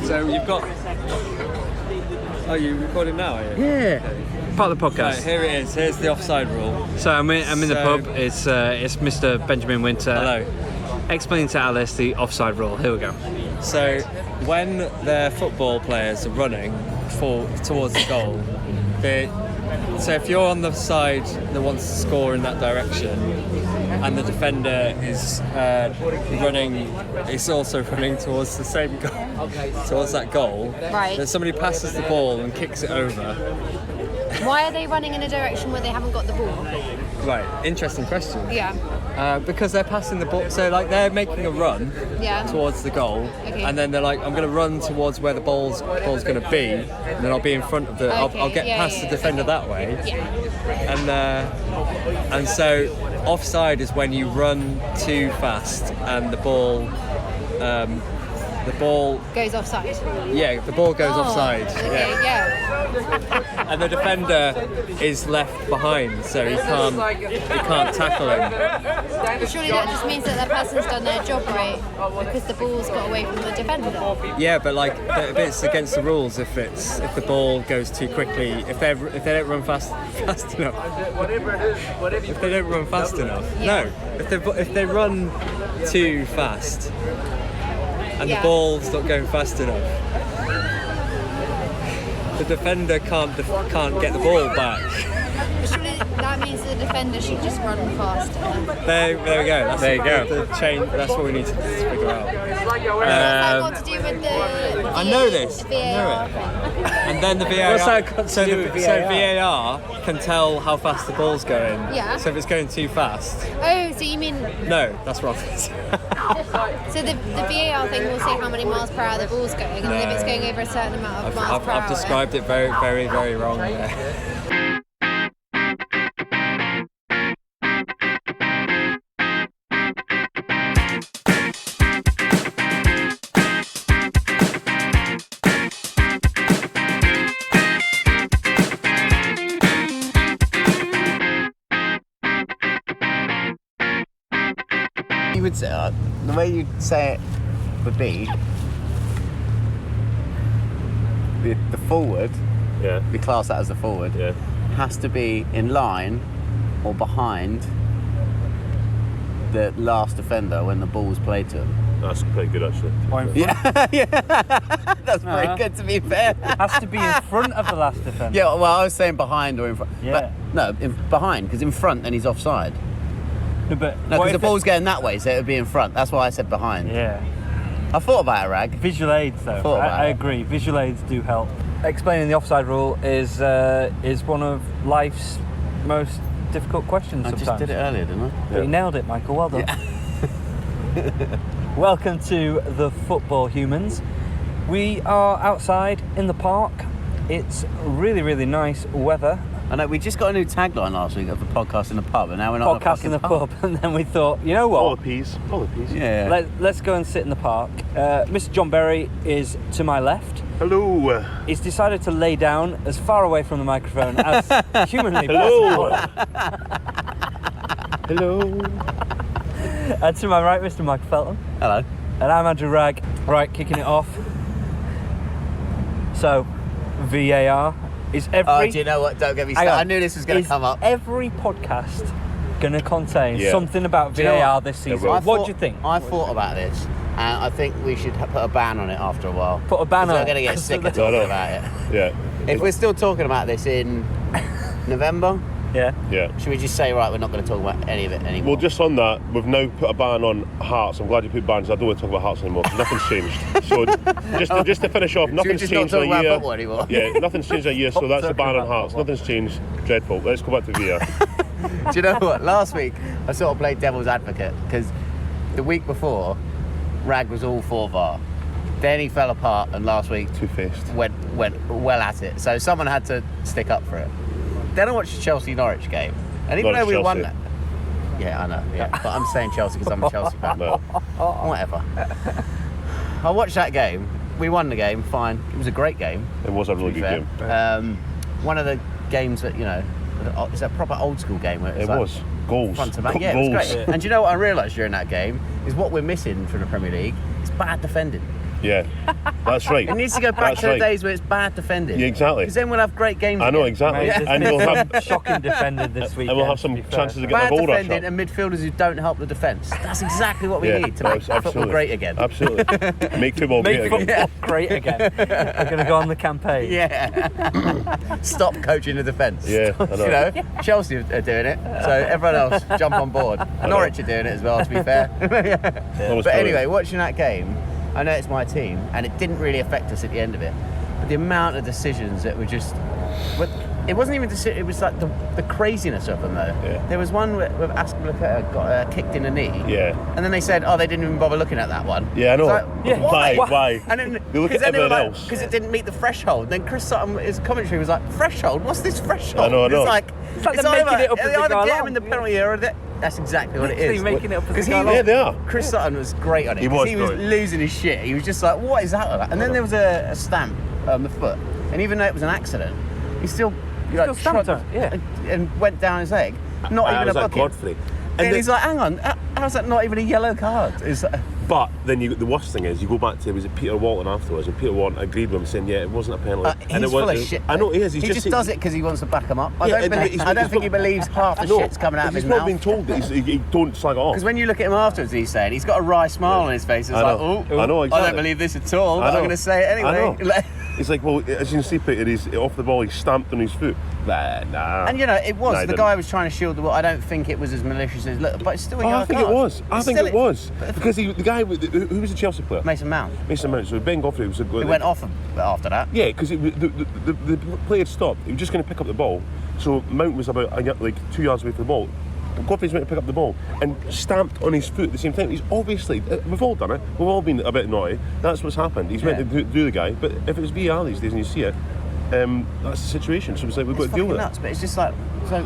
So you've got... Oh, you recording now, are you? Yeah. Okay. Part of the podcast. Right, here it is. Here's the offside rule. So I'm in the pub. It's Mr. Benjamin Winter. Hello. Explaining to Alice the offside rule. Here we go. So when the football players are running towards the goal, so if you're on the side that wants to score in that direction, and the defender is also running towards the same goal, towards that goal, Right. then somebody passes the ball and kicks it over. Why are they running in a direction where they haven't got the ball? Right, interesting question. Yeah. Because they're passing the ball, so like they're making a run Yeah. towards the goal, Okay. and then they're like, I'm going to run towards where the ball's going to be, and then I'll be in front of the. Okay, I'll get yeah, past yeah, the defender okay. that way, Yeah. and so offside is when you run too fast and the ball Goes offside. Yeah, the ball goes Oh, offside. Okay, yeah. And the defender is left behind, so he can't tackle him. But surely that just means that that person's done their job right because the ball's got away from the defender. Yeah, but like it's against the rules if the ball goes too quickly. If they don't run fast enough. If they don't run fast enough. Yeah. No. If they run too fast and Yeah. the ball's not going fast enough, the defender can't get the ball back. But surely that means the defender should just run faster. There we go. There you go. The chain. That's what we need to figure out. What's that got to do with the I know this. I know VAR it. thing? And then the VAR. What's that got to so do the with VAR? VAR can tell how fast the ball's going. Yeah. So if it's going too fast, Oh, so you mean no, that's wrong. so the VAR thing will say how many miles per hour the ball's going, and then if it's going over a certain amount of miles per hour. I've described it very, very, very wrong there. You would say the way you'd say it would be the forward. Yeah. We class that as the forward. Yeah. Has to be in line or behind the last defender when the ball's played to him. That's pretty good actually. Yeah, that's pretty good to be fair. Has to be in front of the last defender. Yeah, well, I was saying behind or in front. Yeah. But, no, behind, because in front then he's offside. No, but No, what because the if ball's going that way, so it would be in front. That's why I said behind. Yeah. I thought about it, Wragg. Visual aids, though. Thought about I it. agree. Visual aids do help. Explaining the offside rule is one of life's most difficult questions I sometimes. just did it earlier, didn't I? But you nailed it, Michael. Well done. Welcome to the Football Humans. We are outside in the park. It's really, really nice weather. I know, we just got a new tagline last week of the podcast in the pub, and now we're not Podcast in the pub, and then we thought, you know what? All the peas. Yeah. Let's go and sit in the park. Mr. John Berry is to my left. Hello. He's decided to lay down as far away from the microphone as humanly Hello. possible. Hello. And to my right, Mr. Michael Felton. Hello. And I'm Andrew Wragg. Right, kicking it off. So, VAR is every... Oh, do you know what? Don't get me started. I knew this was going to come up. Every podcast going to contain Yeah. something about Do you know VAR what? this season? will. What do you think? I thought about this, and I think we should put a ban on it after a while. Put a ban on We're it? going to get sick of No, talking no. about it. Yeah. If we're still talking about this in November, Yeah. Yeah. should we just say, right, we're not going to talk about any of it anymore? Well, just on that, we've now put a ban on Hearts. I'm glad you put bans. I don't want to talk about Hearts anymore. Nothing's changed. So just to finish off, Should we nothing's just not changed talk in a about year. football anymore? Yeah, nothing's changed in a year. So that's the ban on Hearts. Nothing's changed. Dreadful. Let's go back to VAR. Do you know what? Last week, I sort of played devil's advocate, because the week before, Wragg was all for VAR. Then he fell apart, and last week Two-faced. went well at it. So someone had to stick up for it. Then I watched the Chelsea-Norwich game, and even though we won that... Yeah, I know, yeah. But I'm saying Chelsea because I'm a Chelsea fan. No. Whatever. I watched that game. We won the game, fine. It was a great game. It was a really to be good fair. game. One of the games that, you know, it's a proper old school game where it's It like was. Goals. front to back. Yeah, it was Goals. great. And do you know what I realised during that game is what we're missing from the Premier League is bad defending. Yeah, that's right. It needs to go back That's to the right. days where it's bad defending. Yeah, exactly. Because then we'll have great games. I know, again. exactly. Mate, And we'll have shocking defended this weekend. and we'll have some to be fair. chances to get Bad the goal rush defending up. and midfielders who don't help the defence. That's exactly what we Yeah, need to no, make football absolutely. great again. Absolutely. Make football Make great again. football great again. We're going to go on the campaign. Yeah. Stop coaching the defence. Yeah, I know. You know, Chelsea are doing it, so everyone else jump on board. Norwich are doing it as well, to be fair. Almost But anyway, brilliant. watching that game, I know it's my team, and it didn't really affect us at the end of it. But the amount of decisions that were just... It wasn't even it was like the craziness of them, though. Yeah. There was one where Aspilicueta got kicked in the knee. Yeah. And then they said, they didn't even bother looking at that one. Yeah, I know. It's like, Yeah. Why? And then They look at everyone else. because it didn't meet the threshold. Then Chris Sutton, his commentary was like, threshold? What's this threshold? I know. It's like they're making it up as they they either go get him along. in the penalty area. That's exactly what it Literally is. making it up as Because they go he- along. Yeah, they are. Chris Sutton was great on it. He 'cause was He was brilliant. losing his shit. He was just like, what is that? And then there was a stamp on the foot. And even though it was an accident, he still stamped shrugged it, yeah. and went down his leg. Not even was a that bucket. Godfrey? And the- he's like, hang on, how's that not even a yellow card? It's But then the worst thing is, you go back to, was it Peter Walton afterwards, and Peter Walton agreed with him saying, yeah, it wasn't a penalty. he's and it full was, of shit. I know he is. He's He just does it because he wants to back him up. I don't think he believes half the shit's coming out of his He's not mouth. being told that he don't slag it off. Because when you look at him afterwards, he's saying he's got a wry smile on his face. It's I like, know. oh, I know, I exactly. don't believe this at all. I But I'm know. going to say it anyway. I know. It's like, well, as you can see, Peter, he's off the ball, he stamped on his foot. Nah. And you know, it was. No, he the didn't. guy was trying to shield the ball. I don't think it was as malicious as look, but it's still a Oh, yellow I think card. it was. I It's think still it was. Because the guy, who was the Chelsea player? Mason Mount. Mason Mount. So Ben Godfrey was a He went off after that. Yeah, because the play had stopped. He was just going to pick up the ball. So Mount was about 2 yards away from the ball. Godfrey's went to pick up the ball and stamped on his foot at the same time. He's obviously, we've all done it. We've all been a bit naughty. That's what's happened. He's meant to do the guy. But if it was VAR these days and you see it, that's the situation. So it's like, we've got to deal fucking with nuts, but it's just like, so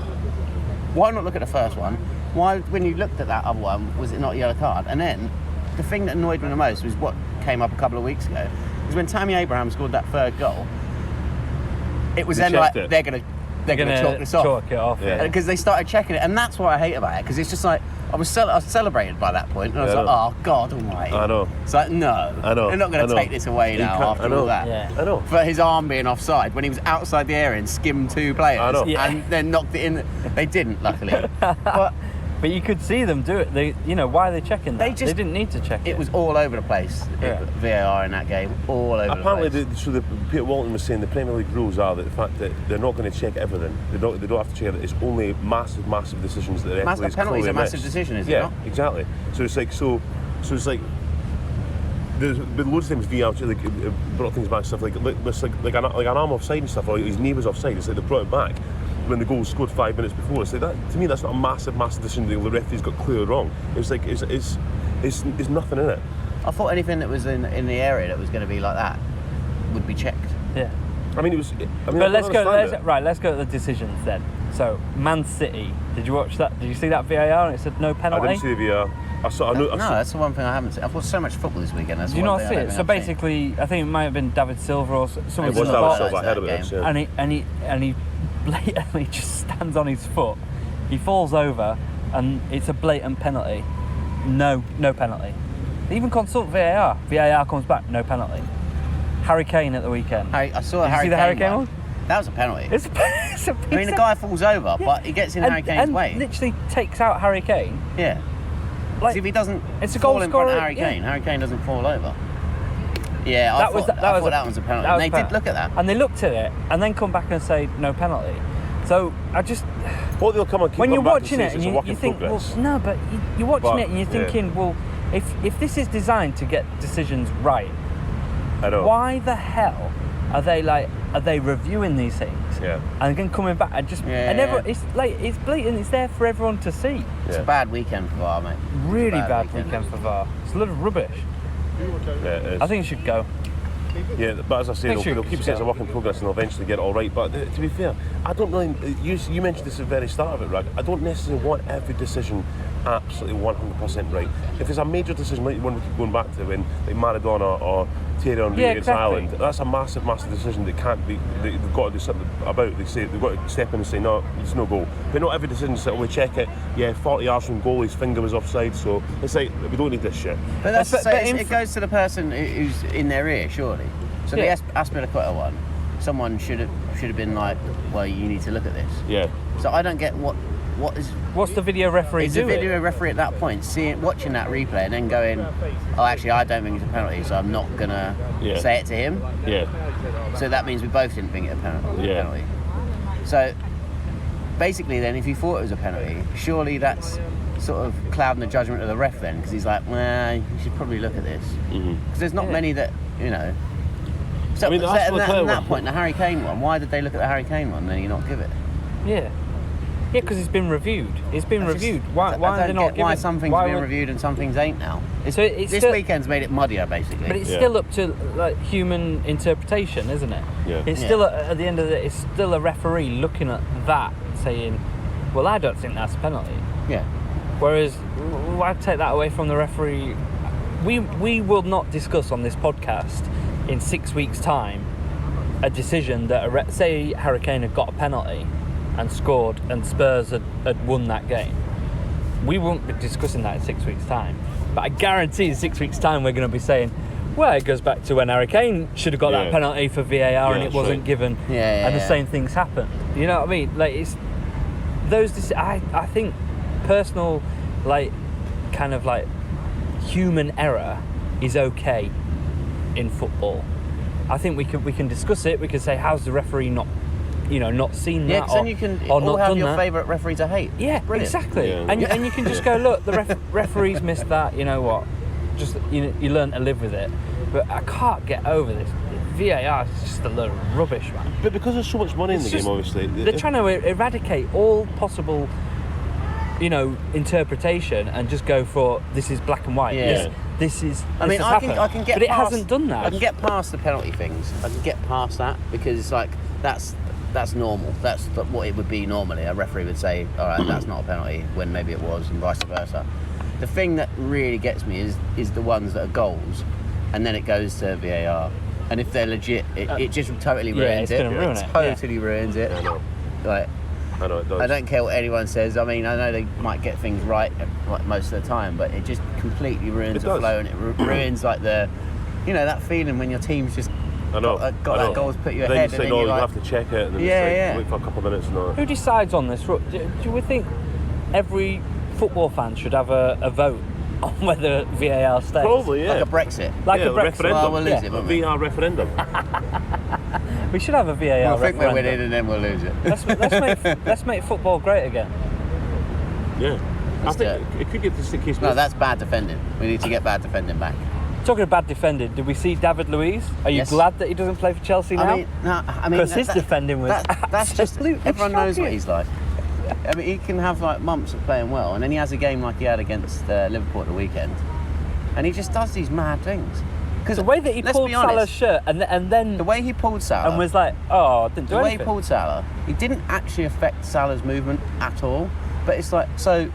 why not look at the first one? Why, when you looked at that other one, was it not a yellow card? And then the thing that annoyed me the most was what came up a couple of weeks ago, was when Tammy Abraham scored that third goal. It was They then like checked it. they're gonna chalk this off. Chalk it off. Yeah. Because they started checking it, and that's what I hate about it. Because it's just like I was celebrated by that point, and I was Yeah, I like, know. "Oh God Almighty!" I know. It's like, no, I know. they're not I going to know. take this away You now can't- after I know. all that. Yeah. I know. For his arm being offside when he was outside the area and skimmed two players, I know. Yeah. and then knocked it in. They didn't, luckily. But But you could see them do it. They, why are they checking that? They just- didn't need to check it. it was all over the place. Yeah. VAR in that game, all over Apparently, the place. Peter Walton was saying the Premier League rules are that the fact that they're not going to check everything. They don't have to check it. It's only massive decisions that the Massive referees penalties clearly are massive miss. decision, is it yeah, not? exactly. So it's like it's like there's been loads of things VAR brought things back, stuff like an arm offside and stuff, or his knee was offside. It's like they brought it back when the goal was scored 5 minutes before. It's like that, to me, that's not a massive decision that the referees got clearly wrong. It was like it's nothing in it. I thought anything that was in the area that was going to be like that would be checked. yeah. I mean, it was. I mean, But I let's go. understand it. Let's go to the decisions then. So Man City. Did you watch that? Did you see that VAR? And it said no I penalty. didn't see the VAR. No, that's the one thing I haven't seen. I've watched so much football this weekend. That's Did you one not thing see I don't it? think So I've seen. basically, I think it might have been David Silva or someone. It was in the David box. Silva. I heard That about this. game. Yeah. And he blatantly just stands on his foot. He falls over, and it's a blatant penalty. No penalty. They even consult VAR. VAR comes back, no penalty. Harry Kane at the weekend. I saw Did you see the Harry Kane one? That was a penalty. It's a I mean, the guy falls over, but he gets in Harry Kane's and way. literally takes out Harry Kane. Yeah. Like, See, if he doesn't it's a fall goal in front of scorer, Harry yeah. Kane, Harry Kane doesn't fall over. Yeah, I that thought that was a penalty. that was And they a did penalty. look at that. And they looked at it and then come back and say no penalty. So I just What they'll come and keep when you're coming back watching to it say and is it's a work you in think, well, progress. no, but you're watching But, it and you're yeah. thinking, well, if this is designed to get decisions right, I know. why the hell are they reviewing these things? Yeah. And then coming back and just Yeah, and yeah. everyone, it's blatant. It's there for everyone to see. It's Yeah. a bad weekend for VAR, mate. Really Bad bad weekend. weekend for VAR. It's a lot of rubbish. Yeah, it is. I think it should go. Yeah, but as I say, Make sure they'll it keep keeps saying it's a going. work in progress and they'll eventually get it all right. But to be fair, I don't really. You mentioned this at the very start of it, Wragg. I don't necessarily want every decision absolutely 100% right. If there's a major decision like the one we keep going back to when like Maradona or Terry on Yeah, against exactly. Ireland. That's a massive, massive decision that can't be. They've got to do something about. They say they've got to step in and say no, it's no goal. But not every decision. So we check it. Yeah, 40 yards from goal, his finger was offside. So it's like we don't need this shit. But that's But it goes to the person who's in their ear, surely. So Yeah. the Aspilicueta one, someone should have been like, well, you need to look at this. Yeah. So I don't get what is. What's the video referee Is the doing? video referee at that point watching that replay and then going, oh, actually, I don't think it's a penalty, so I'm not gonna Yeah. say it to him. Yeah. So that means we both didn't think it a penalty. Yeah. penalty. So basically, then, if you thought it was a penalty, surely that's sort of clouding the judgment of the ref then, because he's like, well, you should probably look at this, because there's not many that you know. So, I mean, so that's at the that, clear at that one. point, the Harry Kane one, why did they look at the Harry Kane one and then you not give it? Yeah. Yeah, because it's been reviewed. It's been I just- reviewed. Why I are they don't not get giving? why some things why are being would- reviewed and some things ain't now. So it's This still, weekend's made it muddier, basically. but it's Yeah. still up to like human interpretation, isn't it? Yeah. It's Yeah. still at the end of it. It's still a referee looking at that, saying, "Well, I don't think that's a penalty." yeah. Whereas, why take that away from the referee? We will not discuss on this podcast in 6 weeks' time a decision that say Harry Kane had got a penalty and scored, and Spurs had won that game. We won't be discussing that in 6 weeks' time. But I guarantee in 6 weeks' time we're going to be saying, well, it goes back to when Harry Kane should have got Yeah. that penalty for VAR and Yeah, it wasn't sure. given, Yeah, and the yeah. same things happened. You know what I mean? Like it's those. I think personal, like kind of like human error is okay in football. I think we can discuss it. We can say, how's the referee not seen Yeah, that, because then you can or all not have done your that. favourite referee to hate. Yeah, Brilliant. exactly. Yeah. And you can just go, look, the referees missed that. You know what? Just you learn to live with it. But I can't get over this. VAR is just a load of rubbish, man. But because there's so much money in It's the just- game, obviously. They're trying to eradicate all possible, interpretation and just go for this is black and white. Yeah. This is. I mean, this has I can happened. get but it past, hasn't done that. I can get past the penalty things. I can get past that because it's like that's normal. That's what it would be normally. A referee would say, all right, that's not a penalty when maybe it was, and vice versa. The thing that really gets me is the ones that are goals, and then it goes to VAR. And if they're legit, it just totally yeah, ruins it's it. gonna ruin it, Totally ruins it. I know. Like, I know it does. I don't care what anyone says. I mean, I know they might get things right like most of the time, but it just completely ruins It the does. flow, and it ruins like the, that feeling when your team's just I know. got I that know. goal's put you Then ahead, you and say, then no, you're you like, have to check it, and then Yeah, it's yeah. wait for a couple of minutes and all. Who decides on this? Do we think every football fan should have a vote on whether VAR stays? Probably, yeah. like a Brexit. Like yeah, a Brexit. Well, we'll lose Yeah. it, A won't we? VR referendum. We should have a VAR I think we're referendum. winning, and then we'll lose it. Let's make football great again. Yeah. I Let's do think it could get to the case. No, that's bad defending. We need to get bad defending back. Talking of bad defending, did we see David Luiz? Are you Yes. glad that he doesn't play for Chelsea now? I mean, Because his defending was that's just absolutely everyone knows what shocking. he's like. I mean, he can have like months of playing well, and then he has a game like he had against Liverpool at the weekend, and he just does these mad things. Because The way that he let's pulled be honest, Salah's shirt and then the way he pulled Salah, and was like, oh, I didn't do the way he anything. pulled Salah, he didn't actually affect Salah's movement at all. But it's like, so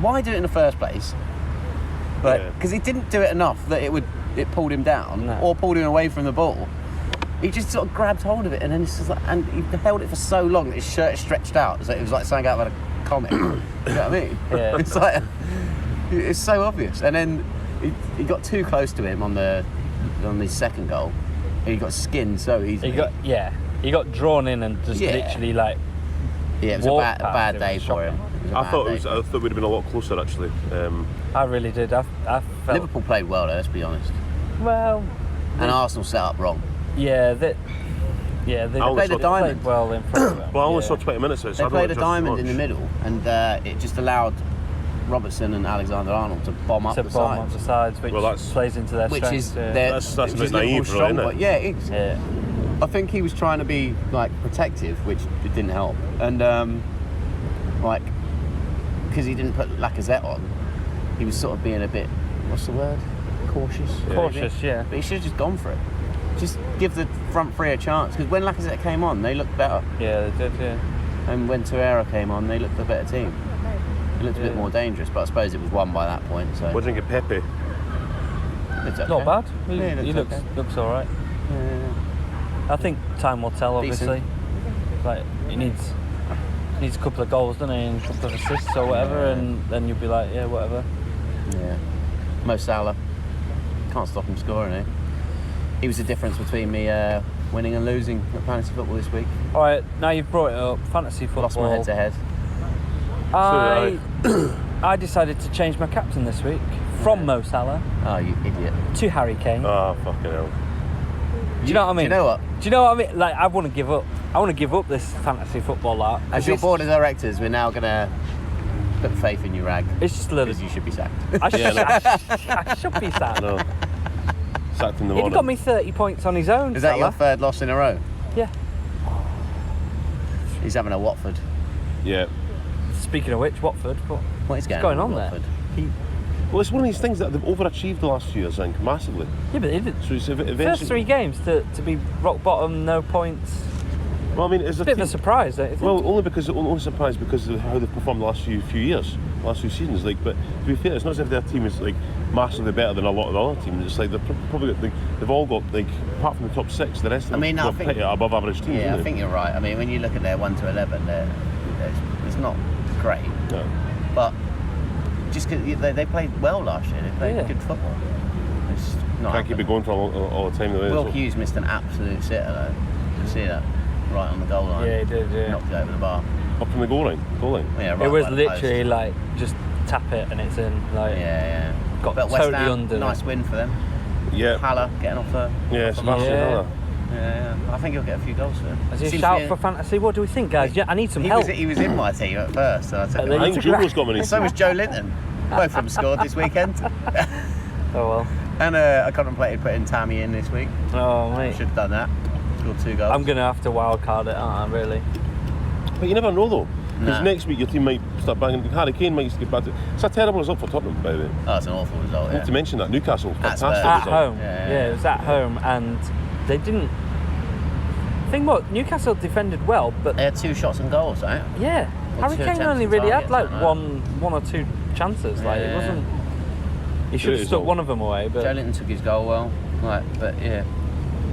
why do it in the first place? But Yeah. because he didn't do it enough that it pulled him down No. or pulled him away from the ball. He just sort of grabbed hold of it, and then it's just like, and he held it for so long that his shirt is stretched out. It was like something out of a comic. You know what I mean? Yeah. It's like it's so obvious. And then he got too close to him on his second goal, and he got skinned so easily. He got drawn in and just Yeah. literally like. Yeah, it was a walked bad past him. day It was for him. shocking. It was a I bad thought day. I thought we'd have been a lot closer actually. I really did. I felt. Liverpool played well, though, let's be honest. Well, And Arsenal set up wrong. yeah, they always played thought- diamond. well in front of them. Well, I only yeah. saw 20 minutes of it, so They I don't played a adjust diamond in much. the middle, and it just allowed Robertson and Alexander-Arnold to bomb up to the bomb sides. on the sides, which Well, that's- plays into their Which strengths. is yeah. That's a which bit is naive, Liverpool's really, strong isn't it? point. Yeah, it is. Yeah. I think he was trying to be like protective, which it didn't help, and like because he didn't put Lacazette on, he was sort of being a bit, what's the word? Cautious. Cautious, yeah. But he should have just gone for it. Just give the front three a chance, because when Lacazette came on, they looked better, Yeah, they did. Yeah. and when Torreira came on, they looked a better team. It looked a bit Yeah. more dangerous, but I suppose it was won by that point. So What do you think of Pepe? It's okay. Not bad. Yeah, He looks looks all right. I think time will tell. Obviously, like he needs a couple of goals, doesn't he, and a couple of assists or whatever, and then you'll be like, yeah, whatever. Yeah. Mo Salah. Can't stop him scoring, eh? He was the difference between me winning and losing at fantasy football this week. All right, now you've brought it up. Fantasy football. Lost my head-to-head. I decided to change my captain this week from Mo Salah Oh, you idiot. to Harry Kane. Oh, fucking hell. Do you know what I mean? Do you know what? Do you know what I mean? Like, I want to give up. I want to give up this fantasy football art. As your board of directors, we're now going to put faith in you, Wragg. It's just a little. Because you should be sacked. I should be sad. No. Sacked in the He morning. got me 30 points on his own. Is that your Salah. third loss in a row? Yeah. He's having a Watford. Yeah. Speaking of which, Watford. What is going on with there? Watford? Well, it's one of these things that they've overachieved the last few years, I think, massively. Yeah, but it, So it's eventually... first 3 games to be rock bottom, no points. Well, I mean, it's A bit of a surprise, don't you think? Well, only surprised because of how they've performed the last few years, last few seasons. Like, but to be fair, it's not as if their team is like massively better than a lot of the other teams. It's like probably got, they've all got, like, apart from the top 6, the rest of them are pretty above average teams. Yeah, I think you're right. I mean, when you look at their 1 to 11, it's not great. No. But just because they played well last year, they played good football. It's not. Can't keep it going for all the time. Will Hughes missed an absolute sitter though. You see that? Right on the goal line. Yeah, he did, yeah. Knocked it over the bar. Up from the goal line. Yeah, right it was by the literally post. like just tap it and it's in. Like, Yeah. got But West totally Ham, under. nice win for them. Yeah. Haller getting off the. Yeah, off the Sebastian Yeah. Haller. Yeah. I think he'll get a few goals for them. As you Seems shout to be- for fantasy, what do we think, guys? Yeah, I need some help. He was in my team at first, and I took And him then I you out. think Jobo's got many. So was Joe Linton. Both of them scored this weekend. Oh well. And I contemplated putting Tammy in this week. Oh mate. Should have done that. Scored 2 goals. I'm gonna have to wild card it, aren't I? Really? But you never know though. Because Nah. next week your team might start banging. Harry Kane might get back to. It's a terrible result for Tottenham, by the way. Oh, it's an awful result. Not to mention that Newcastle, That's fantastic bad. At result. home. Yeah. Yeah, it was at home, and they didn't. Think what? Newcastle defended well, but They had 2 shots and goals, right? yeah, Or Harry 2 Kane attempts only and really had targets, like something like one or 2 chances. Like it Yeah. wasn't. He should It have is stuck all- one of them away. Joe But Linton took his goal well. Right, but yeah.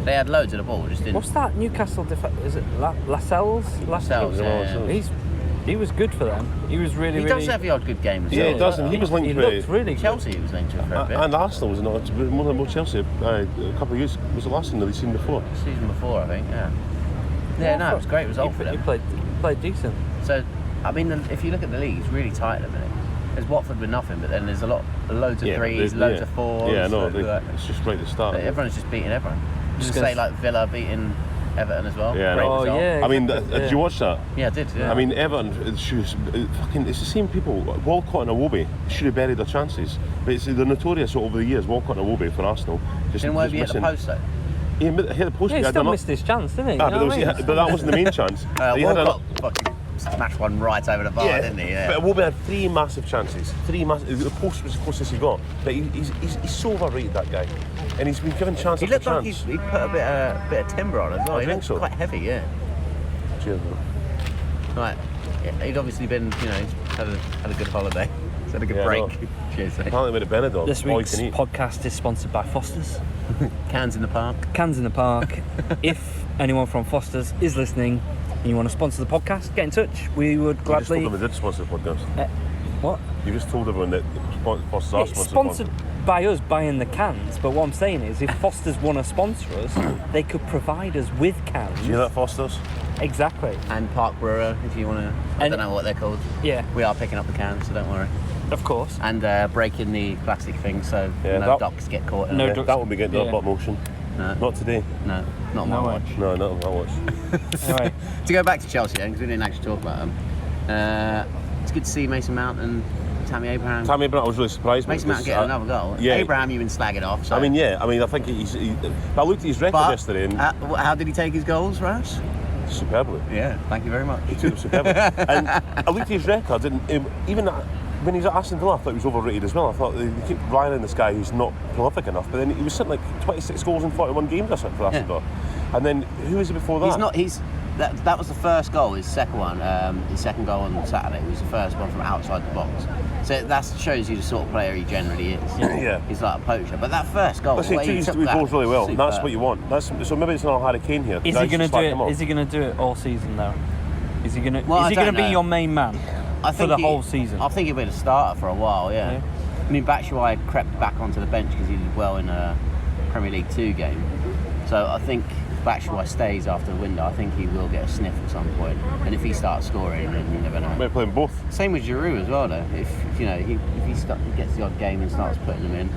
They had loads of the ball, just didn't. what's that Newcastle defense? Is it Lascelles? Lascelles, yeah. He was good for them. He was really He really. does have the odd good game as Yeah, well. he does, and he was linked He with looked really good. Chelsea he was linked to for a bit. and Arsenal was not one of the more Chelsea a couple of years. Was the last thing that they'd seen before? Season before, I think, yeah. Yeah, no, it was a great result for He them. played decent. So, I mean, if you look at the league, it's really tight at the minute. There's Watford with nothing, but then there's loads of threes, loads of fours. Yeah, no, like, it's just right at the start. everyone's just beating everyone. Just gonna say like Villa beating Everton as well. Yeah, Great no. result. yeah. I mean, exactly, did you watch that? Yeah, I did. Yeah. I mean, Everton, it's the same people. Walcott and Iwobi should have buried their chances. But they're notorious over the years, Walcott and Iwobi for Arsenal. didn't Wobie hit the post though? He hit the post. Yeah, he yeah, still they're missed his chance, didn't he? Ah, You know but, what I mean? but that wasn't the main chance. He had Walcott fucking smashed one right over the bar, didn't he? Yeah. But Iwobi had 3 massive chances. 3 massive. The post was the closest he got. But he's so overrated, that guy. And he's been given chance He after looked like chance. he put a bit of timber on as well. I He think looked so. quite heavy, yeah. Cheers, man. Right. Yeah, he'd obviously been, he's had a good holiday. He's had a good Yeah, break. no. Cheers, mate. Apparently with a Benidorm. This all you week's can eat. podcast is sponsored by Foster's. Cans in the park. Cans in the Park. If anyone from Foster's is listening and you want to sponsor the podcast, get in touch. We would You just gladly. told them they did sponsor the podcast. What? You just told everyone that Foster's are It's sponsored by us buying the cans, but what I'm saying is if Foster's want to sponsor us, they could provide us with cans. Do you know that Foster's? Exactly. And Park Brewer, if you want to. I And- don't know what they're called. Yeah, We are picking up the cans, so don't worry. of course. And breaking the plastic thing so Yeah, no that- ducks get caught in No it. ducks. That would be getting Yeah. up motion. No, Not today. no, not my No way. watch. No, not on my watch. Anyway, To go back to Chelsea, because we didn't actually talk about them. It's good to see Mason Mount and Tammy Abraham. Tammy Abraham, I was really surprised. Mason Mount getting another goal. yeah. Abraham, you've been slagging off. So. I mean, I think I looked at his record but yesterday and how did he take his goals, Rash? superbly. Yeah, thank you very much. He took them superbly. And I looked at his record and even when he was at Aston Villa, I thought he was overrated as well. I thought they keep relying on this guy who's not prolific enough. But then he was sitting like 26 goals in 41 games or something for Aston Villa. And then who was it before that? that was the first goal. His second one, his second goal on Saturday was the first one from outside the box. So that shows you the sort of player he generally is. Yeah. He's like a poacher. But that first goal, Listen, the way he he used took to do that, goals really well. superb. That's what you want. So maybe it's not Harry Kane here. Is Now he going to just do slack him it? off. Is he going to do it all season though? Is he going to? Well, is he I going to don't be know. your main man for the whole season? I think he'll be the starter for a while. Yeah. I mean, Batshuayi crept back onto the bench because he did well in a Premier League 2 game. So I think if Batshuayi stays after the window, I think he will get a sniff at some point. And if he starts scoring, then you never know. Maybe play them both. Same with Giroud as well, though. If you know, he gets the odd game and starts putting them in.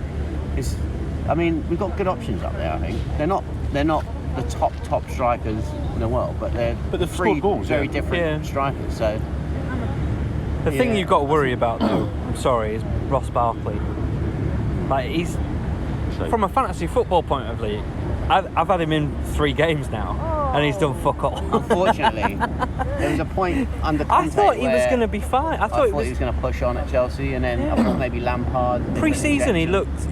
I mean, we've got good options up there. I think they're not the top strikers in the world, but they're they've three scored goals, very yeah. different strikers. So The thing you've got to worry about, though, I'm sorry, is Ross Barkley. Like, he's from a fantasy football point of view. I've had him in 3 games now, and he's done fuck all. Unfortunately, there was a point under I Conte thought he was where going to be fine. I thought he was going to push on at Chelsea, and then I thought maybe Lampard. pre-season he looked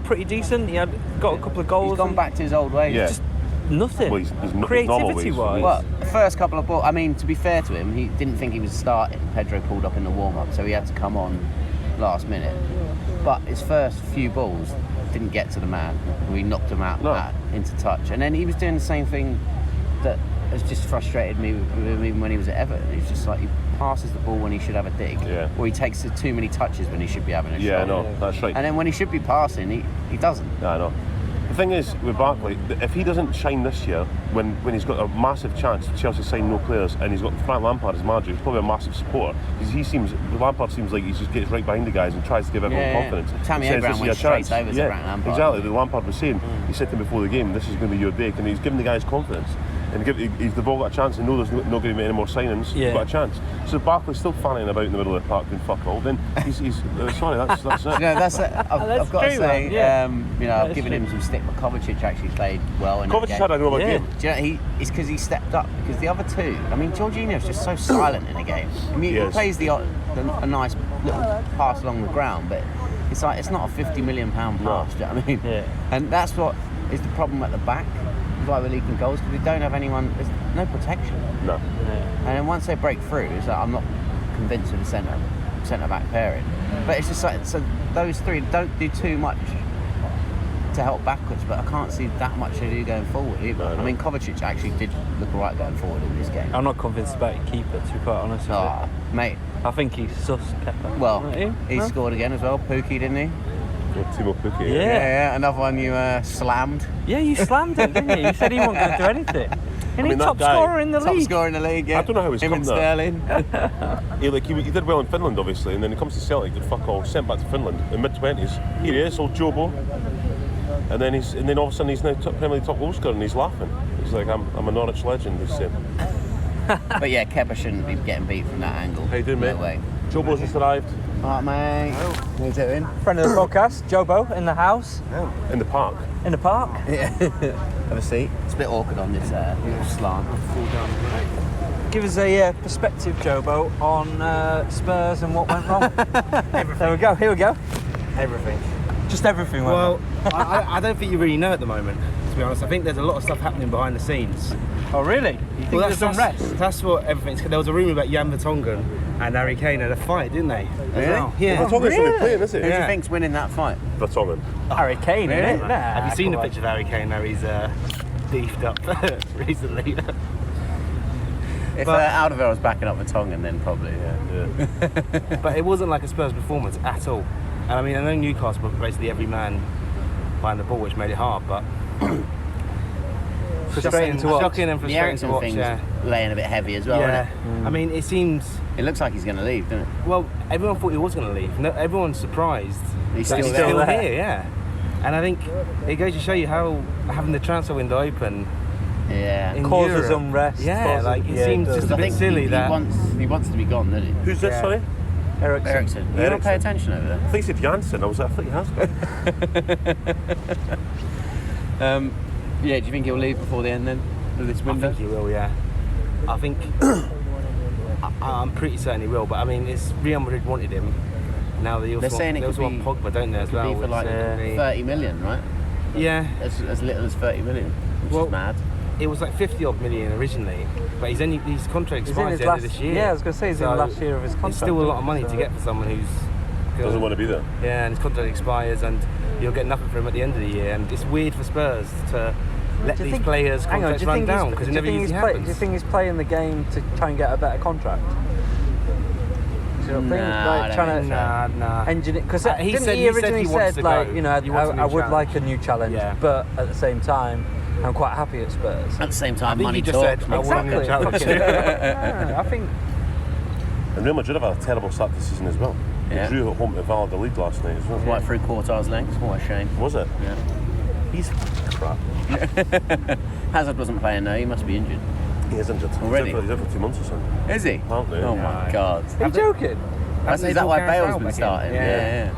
pretty decent. He had got a couple of goals. He's gone and back to his old ways. Yeah. Just nothing. Well, he's normal Creativity ways. wise. Well, the first couple of balls, I mean, to be fair to him, he didn't think he was starting. Pedro pulled up in the warm-up, so he had to come on last minute. But his first few balls didn't get to the man. We knocked him out into touch. And then he was doing the same thing that has just frustrated me with him even when he was at Everton. He's just like, he passes the ball when he should have a dig. Yeah. Or he takes too many touches when he should be having a shot. Yeah, no, that's right. And then when he should be passing, he doesn't. Yeah, I know. The thing is, with Barkley, if he doesn't shine this year, when he's got a massive chance, Chelsea sign no players, and he's got Frank Lampard as manager, he's probably a massive supporter. Because Lampard seems like he just gets right behind the guys and tries to give everyone confidence. Tammy He says, Abraham "This is went your straight chance." over to Frank Lampard. Exactly. The Lampard was saying, he said to him before the game, "This is going to be your day," and he's giving the guys confidence. And if they've all got a chance and know there's not going to be any more signings, they've got a chance. So if Barkley's still fanning about in the middle of the park doing fuck all, then he's sorry, that's it. You know, that's it. I've got to true, say, man. you know, I've given him some stick, but Kovacic actually played well in that Kovacic game. had a normal game. Do you know, it's because he stepped up. Because the other two, I mean, Jorginho's just so silent in a game. I mean, he plays a nice little pass along the ground, but it's like it's not a £50 million pass. Do you know what I mean? Yeah. And that's what is the problem at the back. Why we're leaking goals, because we don't have anyone. There's no protection. No. And then once they break through, it's like I'm not convinced of the centre back pairing. But it's just like, so those three don't do too much to help backwards, but I can't see that much they do going forward either. I mean, Kovacic actually did look alright going forward in this game. I'm not convinced about your keeper, to be quite honest with you. Mate. I think he's sus keeper. Well, he scored again as well, Pookie, didn't he? Timo Pukki. Yeah. Another one you slammed. Yeah, you slammed him, didn't you? You said he wasn't going to do anything. And he's top scorer in the league. Top scorer in the league, yeah. I don't know how he's Him come and there. Sterling. He did well in Finland, obviously, and then he comes to Celtic, did fuck all, sent back to Finland in mid-20s. Here he is, old Jobo. And then all of a sudden he's now Premier League top goal scorer and he's laughing. He's like, I'm a Norwich legend, he's saying. But yeah, Kepa shouldn't be getting beat from that angle. How you doing, mate? No way. Jobo's just arrived. Alright, mate. How you doing? Friend of the podcast, Jobo, in the house. In the park. In the park. Yeah. Have a seat. It's a bit awkward on this little slant. Give us a perspective, Jobo, on Spurs and what went wrong. There we go, here we go. Everything. Just everything went wrong. I don't think you really know at the moment, to be honest. I think there's a lot of stuff happening behind the scenes. Oh, really? You think there's some rest? That's what everything's... There was a rumour about Jan Vertonghen and Harry Kane had a fight, didn't they? Really? Yeah. Vertonghen's really playing, isn't Who he? do you think's winning that fight? Vertonghen. Harry Kane, Really? innit? Nah, Have you seen the come on. picture of Harry Kane now? He's beefed up recently. If But- Alderweireld was backing up Vertonghen, then probably, yeah. But it wasn't like a Spurs performance at all. And I mean, I know Newcastle were basically every man behind the ball, which made it hard, but... Frustrating to watch. Shocking and The frustrating to Ericsson watch, thing's yeah. laying a bit heavy as well, Yeah. isn't I mean, it seems... it? It looks like he's going to leave, doesn't it? Well, everyone thought he was going to leave. No, everyone's surprised. He's that still he's there. still here, yeah. And I think it goes to show you how having the transfer window open Yeah. in Causes Europe, unrest, Yeah, causes- like it yeah, it seems does. just a I bit think silly he that. wants to be gone, doesn't he? Who's this, Yeah. sorry? Ericsson. You don't pay attention over there. I think he said Janssen. I thought he has got. Yeah, do you think he'll leave before the end then of this I window? think he will, yeah. I think I'm pretty certain he will. But I mean, it's Real Madrid wanted him. Now they also They're saying it they also could want Pogba, don't they, as Could well? be for like which, 30 million, right? yeah. As little as 30 million, which Well, is mad. it was like 50 odd million originally, but his contract expires at the end of this year. Yeah, I was going to say he's in the last year of his contract. It's still a lot of money to get for someone who's doesn't want to be there. Yeah, and his contract expires, and you'll get nothing for him at the end of the year. And it's weird for Spurs to let these players' contracts run down because it never usually happens. Do you think he's playing the game to try and get a better contract? Nah. Engineer, because he originally said like, you know, I would like a new challenge, but at the same time, I'm quite happy at Spurs. At the same time, I money think talks. I want a new challenge. I think. And Real Madrid have had a terrible start to the season as well. Yeah. They drew at home to Valladolid last night as well. Right through quarters lengths. What a shame. Was it? Yeah. He's crap. Hazard wasn't playing though. He must be injured. He is injured. Already? He's out for 2 months or something. Is he? Apparently. Oh my God. Are you joking? Is that why Bale's been starting? Yeah.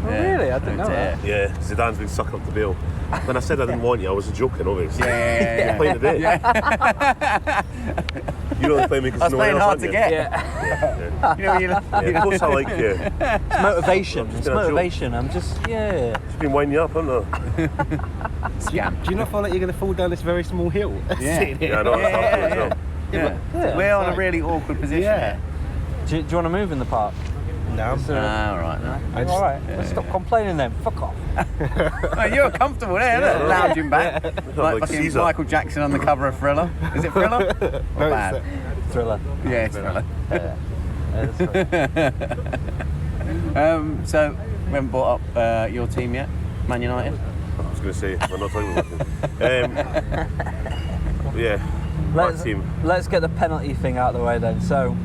Oh, really? I didn't know that. Yeah, Zidane's been sucking up to Bale. When I said I didn't want you, I was joking, obviously. Yeah. You're playing today. You only play me because no one else hard wants to you. get. Yeah. You know, Yeah, of course I like you. It's motivation. It's been a joke. motivation. I'm just, It's been winding you up, hasn't it? Scam. Do you not feel like you're going to fall down this very small hill? Yeah. Yeah, I know. Yeah. We're on a really awkward position. Yeah. Do you want to move in the park? No. All right. No. All right. Let's stop complaining then. Fuck off. Oh, you're comfortable there, look, lounging back. Like fucking Caesar. Michael Jackson on the cover of Thriller. Is it Thriller? Or bad? Thriller. Yeah, it's Thriller. Yeah. So, we haven't brought up your team yet, Man United. I was going to say, we're not talking about them. Yeah, that team. Let's get the penalty thing out of the way then. So,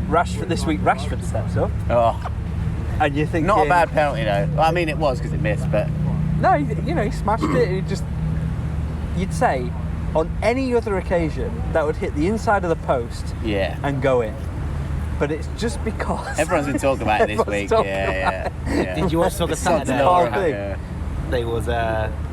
Rashford this week, Rashford steps up. Oh, And you think not a bad penalty though. Well, I mean, it was because it missed, but No, he smashed it. You'd say, on any other occasion, that would hit the inside of the post yeah. and go in. But it's just because Everyone's been talking about it this Everyone's week. talking Yeah. Did you also talk Sods Saturday? whole law, thing. yeah. They was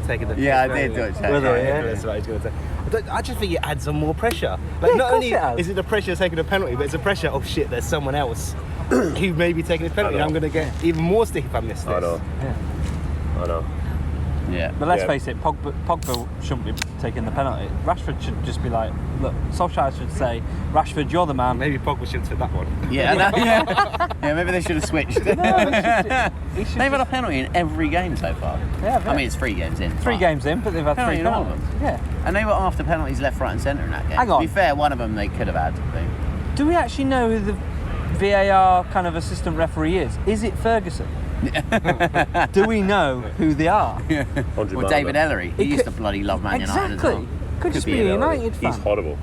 taking the. Yeah, I did do it. Were they, yeah? That's what I was going to say. I just think it adds some more pressure. Like, Yeah, not of course only it has. is it the pressure of taking a penalty, but it's the pressure of shit. There's someone else who may be taking a penalty. I know. I'm going to get even more stick if I miss this. I know. Yeah. I know. Yeah. But let's Yeah. face it, Pogba shouldn't be taking the penalty. Rashford should just be like, look, Solskjaer should say, Rashford, you're the man. Maybe Pogba should take that one. Yeah, yeah, maybe they should have switched. He should They've had a just- penalty in every game so far. Yeah, I mean, it's 3 games in. three but- games in, but they've had Penalty three in all of penalties. them. Yeah. And they were after penalties left, right, and centre in that game. Hang on. To be fair, one of them they could have had. I think. Do we actually know who the VAR kind of assistant referee is? Is it Ferguson? Do we know who they are? 100 Well, man, David but Ellery, he used to bloody love Man United as well. Exactly. Could just be be a an United fan. He's horrible.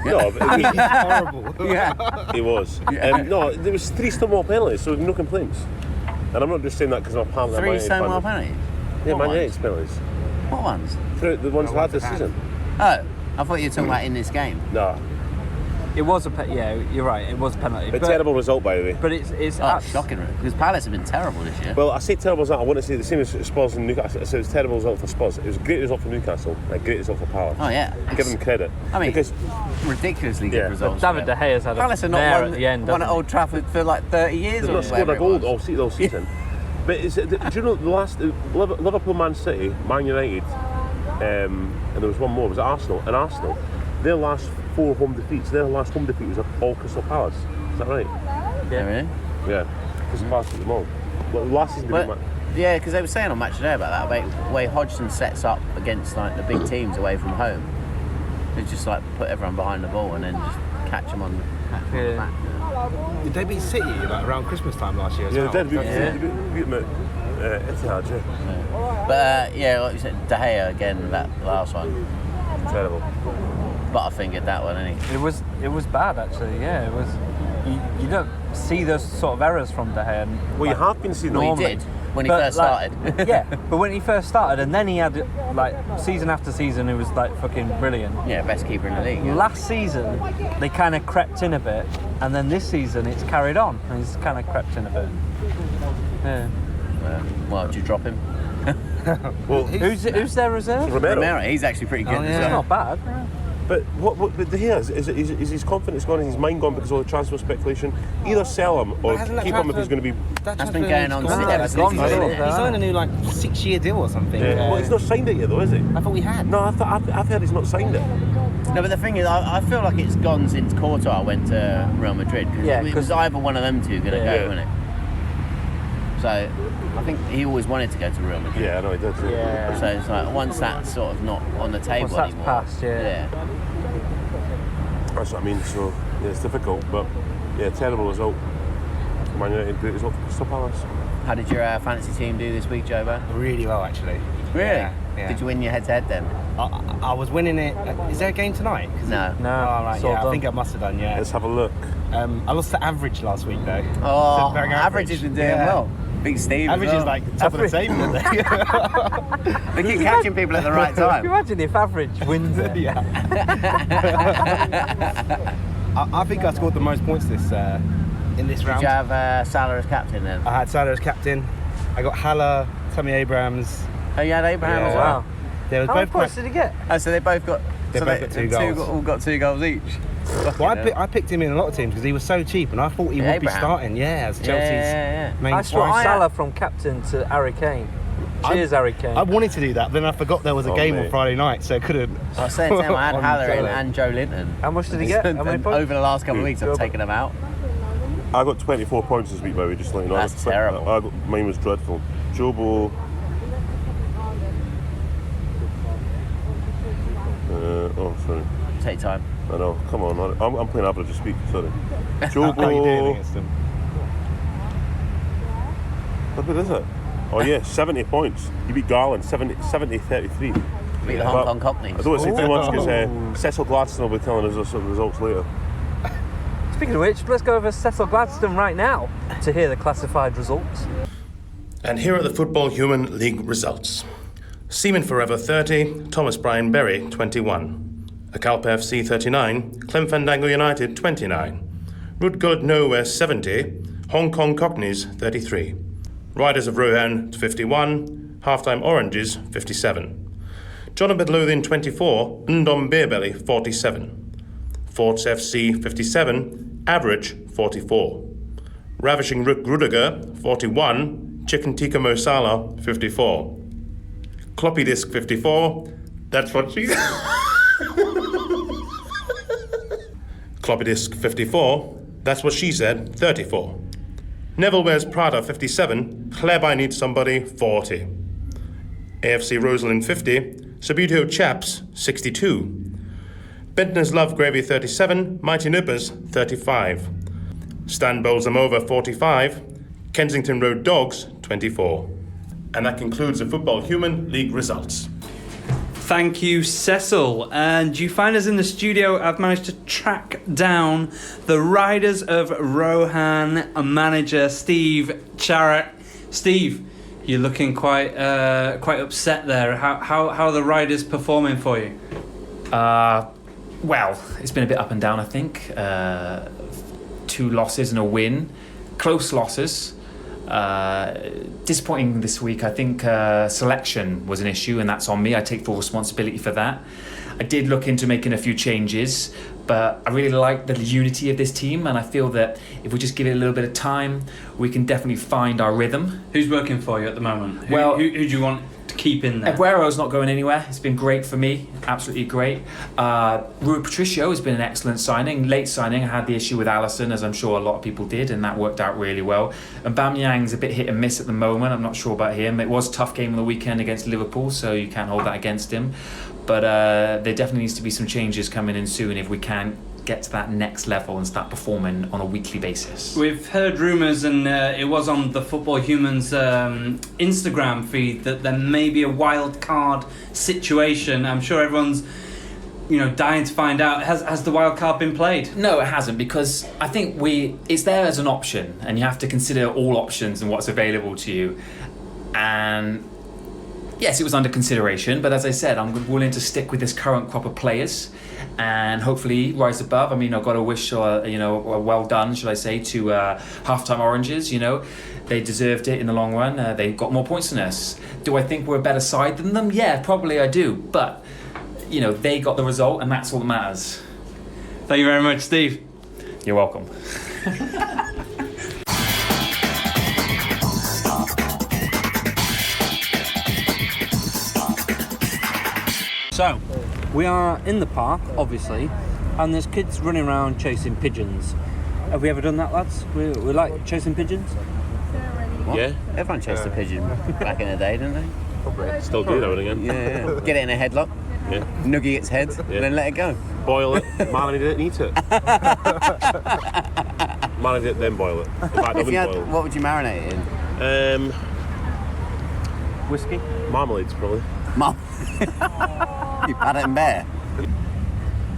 No, but It's horrible. Yeah. he was. No, there was 3 Stonewall penalties, so no complaints. And I'm not just saying that because I'm a part of 3 Stonewall penalties. Yeah, What Man United's ones? penalties. What ones? The ones we had this season. Oh, I thought you were talking about in this game. No, It was yeah, you're right. It was a penalty. a terrible result, by the way. But it's Oh, shocking, because Palace have been terrible this year. Well, I say terrible result. I want to say the same as Spurs and Newcastle. I said it was a terrible result for Spurs. It was a great result for Newcastle and a great result for Palace. Oh, yeah. Give them credit. I mean, because ridiculously good Yeah. results. David De Gea's had a Palace have mare not at won, the end. won at hasn't Old Trafford for like 30 years they've or not scored a whatever goal it was. all season. But do you know the last Liverpool, Man City, Man United, and there was one more. Was it Arsenal? And Arsenal, their last 4 home defeats. Their last home defeat was at all Crystal Palace. Is that right? Yeah, really? Yeah. Crystal Palace at the moment. Well, last season they But, beat Man. yeah, because they were saying on Match Today about that, about the way Hodgson sets up against like the big teams away from home. They just like put everyone behind the ball and then just catch them on the back. Did they beat City like around Christmas time last year as Yeah, well? they did beat them at Etihad, yeah. But yeah, like you said, De Gea again, that last one. Terrible. Butterfingered that one, didn't he? It was bad actually. Yeah, it was. You don't see those sort of errors from De Gea. Well, you have been seeing Well, he Normally. did when he But, first like, started. Yeah, but when he first started, and then he had like season after season, it was like fucking brilliant. Yeah, best keeper in the league. Yeah. Last season, they kind of crept in a bit, and then this season, it's carried on, and he's kind of crept in a bit. Yeah. Well, did you drop him? Well, Who's their reserve? Romero. Romero, he's actually pretty good Oh, as yeah. It's well. not bad. But what the here is his confidence gone and his mind gone because of all the transfer speculation? Either sell him or keep him if he's going to be. That's been going on since He's signed a new 6-year deal or something. Yeah. Well, he's not signed it yet, though, is he? I thought we had. No, I've heard he's not signed it. No, but the thing is, I feel like it's gone since Courtois went to Real Madrid. It was either one of them two going to go, wasn't it? So I think he always wanted to go to Real Madrid. Yeah, I know he did. Yeah. So it's like once that's sort of not on the table Once that's anymore. passed, yeah. That's what I mean. So yeah, it's difficult, but yeah, terrible result. Man United great result for Crystal Palace. How did your fantasy team do this week, Jobo? Really well, actually. Really? Yeah. Did you win your head-to-head then? I was winning it. Is there a game tonight? No. No. Oh, right, it's all yeah, I done. think I must have done, yeah. Let's have a look. I lost to Average last week, though. Oh, So very average has been doing Yeah. well. Big Steve. Average as is well. like top of the table, isn't it? They keep catching people at the right Can you time. imagine if Average wins it? Yeah. I think I scored the most points in this Did round. you have Salah as captain then? I had Salah as captain. I got Haller, Tammy Abrahams. Oh, you had Abraham as Yeah. well. Wow. They were How many both points did he get? Oh, so they both got. They so both got two them goals. all got 2 goals each. Well, I picked him in a lot of teams because he was so cheap, and I thought he would be Abraham. starting. Yeah, as Chelsea's Yeah. main I swapped striker. Salah from captain to Harry Kane. Cheers, Harry Kane. I wanted to do that, but then I forgot there was a game on mate. Friday night, so I couldn't. I was saying to him, I had On Haller in Salah. and Joe Linton. How much did he get? How many points? Over the last couple of weeks, I've Jobo. taken them out. I got 24 points this week, by the way, just letting you know. That's terrible. Mine was dreadful. Jobo. Sorry. Take time. I know. Come on, I'm playing average to speak. Sorry. Can't you do anything Jobo. against him? What is it? Oh yeah, 70 points. You beat Garland, 70-33. Beat the Hong Kong Cockneys. I don't want to say too much because Cecil Gladstone will be telling us some results later. Speaking of which, let's go over Cecil Gladstone right now to hear the classified results. And here are the Football Human League results. Seaman Forever 30, Thomas Bryan Berry 21. Akalpa FC 39, Clem Fandango United 29. Rudgullet Nowhere 70, Hong Kong Cockneys 33. Riders of Rohan 51, Halftime Oranges 57. John of Midlothian 24, Ndom Beerbelly 47. Forts FC 57, Average 44. Ravishing Rook Rudiger 41, Chicken Tikka Mosala 54. Cloppy Disc 54, that's what she Cloppy Disc 54, that's what she said, 34. Neville Wears Prada 57, Clairby Needs Somebody 40. AFC Rosalind 50, Subutio Chaps 62. Bentner's Love Gravy 37, Mighty Nippers 35. Stan Bowles them over 45, Kensington Road Dogs 24. And that concludes the Football Human League results. Thank you, Cecil. And you find us in the studio. I've managed to track down the Riders of Rohan manager Steve Charrett. Steve, you're looking quite upset there. How are the Riders performing for you? Well, it's been a bit up and down, I think. 2 losses and a win. Close losses. Disappointing this week. I think selection was an issue, and that's on me. I take full responsibility for that. I did look into making a few changes, but I really like the unity of this team, and I feel that if we just give it a little bit of time, we can definitely find our rhythm. Who's working for you at the moment? Well- who do you want to keep in there? Aguero's not going anywhere. It's been great for me, absolutely great. Rui Patricio has been an excellent signing, late signing. I had the issue with Alisson, as I'm sure a lot of people did, and that worked out really well. And Aubameyang's a bit hit and miss at the moment. I'm not sure about him. It was a tough game on the weekend against Liverpool, so you can't hold that against him. But there definitely needs to be some changes coming in soon if we can get to that next level and start performing on a weekly basis. We've heard rumours, and it was on the Football Humans Instagram feed, that there may be a wild card situation. I'm sure everyone's dying to find out. Has the wild card been played? No, it hasn't, because I think it's there as an option, and you have to consider all options and what's available to you. And yes, it was under consideration, but as I said, I'm willing to stick with this current crop of players and hopefully rise above. I mean, I've got to wish, a well done, should I say, to Halftime Oranges. They deserved it in the long run. They got more points than us. Do I think we're a better side than them? Yeah, probably I do. But, they got the result, and that's all that matters. Thank you very much, Steve. You're welcome. So, we are in the park, obviously, and there's kids running around chasing pigeons. Have we ever done that, lads? We like chasing pigeons? What? Yeah. Everyone chased a pigeon back in the day, didn't they? Still do that again. Yeah. Get it in a headlock, Yeah. noogie its head, and then let it go. Boil it, marinate it, and eat it. Marinate it, then boil it. In fact, I If you had, wouldn't boil what would you marinate it in? it. Whiskey? Marmalades, probably. Mum. You had it in bear.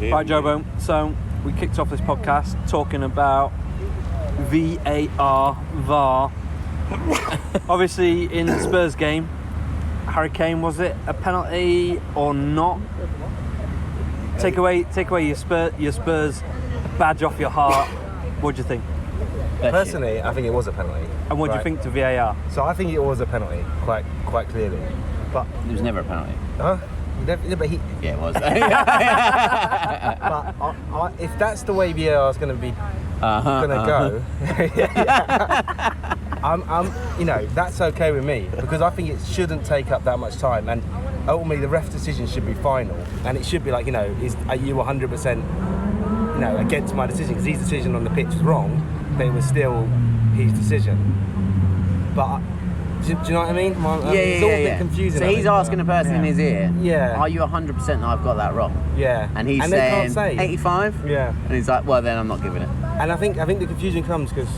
Yeah. Right, Jobo. So, we kicked off this podcast talking about VAR, VAR. Obviously, in the Spurs game, Harry Kane, was it a penalty or not? Take away your Spurs badge off your heart. What do you think? Personally, I think it was a penalty. And what do you think to VAR? So I think it was a penalty, quite clearly. But It was never a penalty. huh? But he. Yeah, it was. But if that's the way VAR is going to be go, that's okay with me, because I think it shouldn't take up that much time, and ultimately the ref decision should be final, and it should be like, are you 100% against my decision, because his decision on the pitch was wrong, but it was still his decision. But do you know what I mean? It's all a bit confusing. So he's asking the person in his ear, Yeah. are you 100% that I've got that wrong? Yeah. And he's they saying can't say. 85? Yeah. And he's like, well, then I'm not giving it. And I think the confusion comes because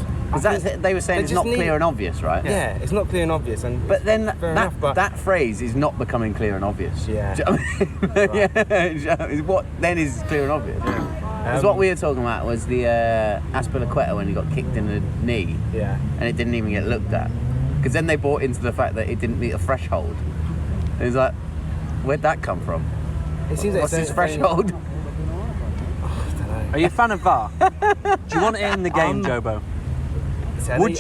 They were saying it's not clear and obvious, right? Yeah, it's not clear and obvious. But then fair enough, but that phrase is not becoming clear and obvious. Yeah. Do you know what I mean? Yeah. What then is clear and obvious? Because what we were talking about was the Aspilicueta when he got kicked in the knee. Yeah. And it didn't even get looked at. Because then they bought into the fact that it didn't meet a threshold. It was like, where'd that come from? It seems like What's his threshold? Are you a fan of VAR? Do you want it in the game, Jobo? Would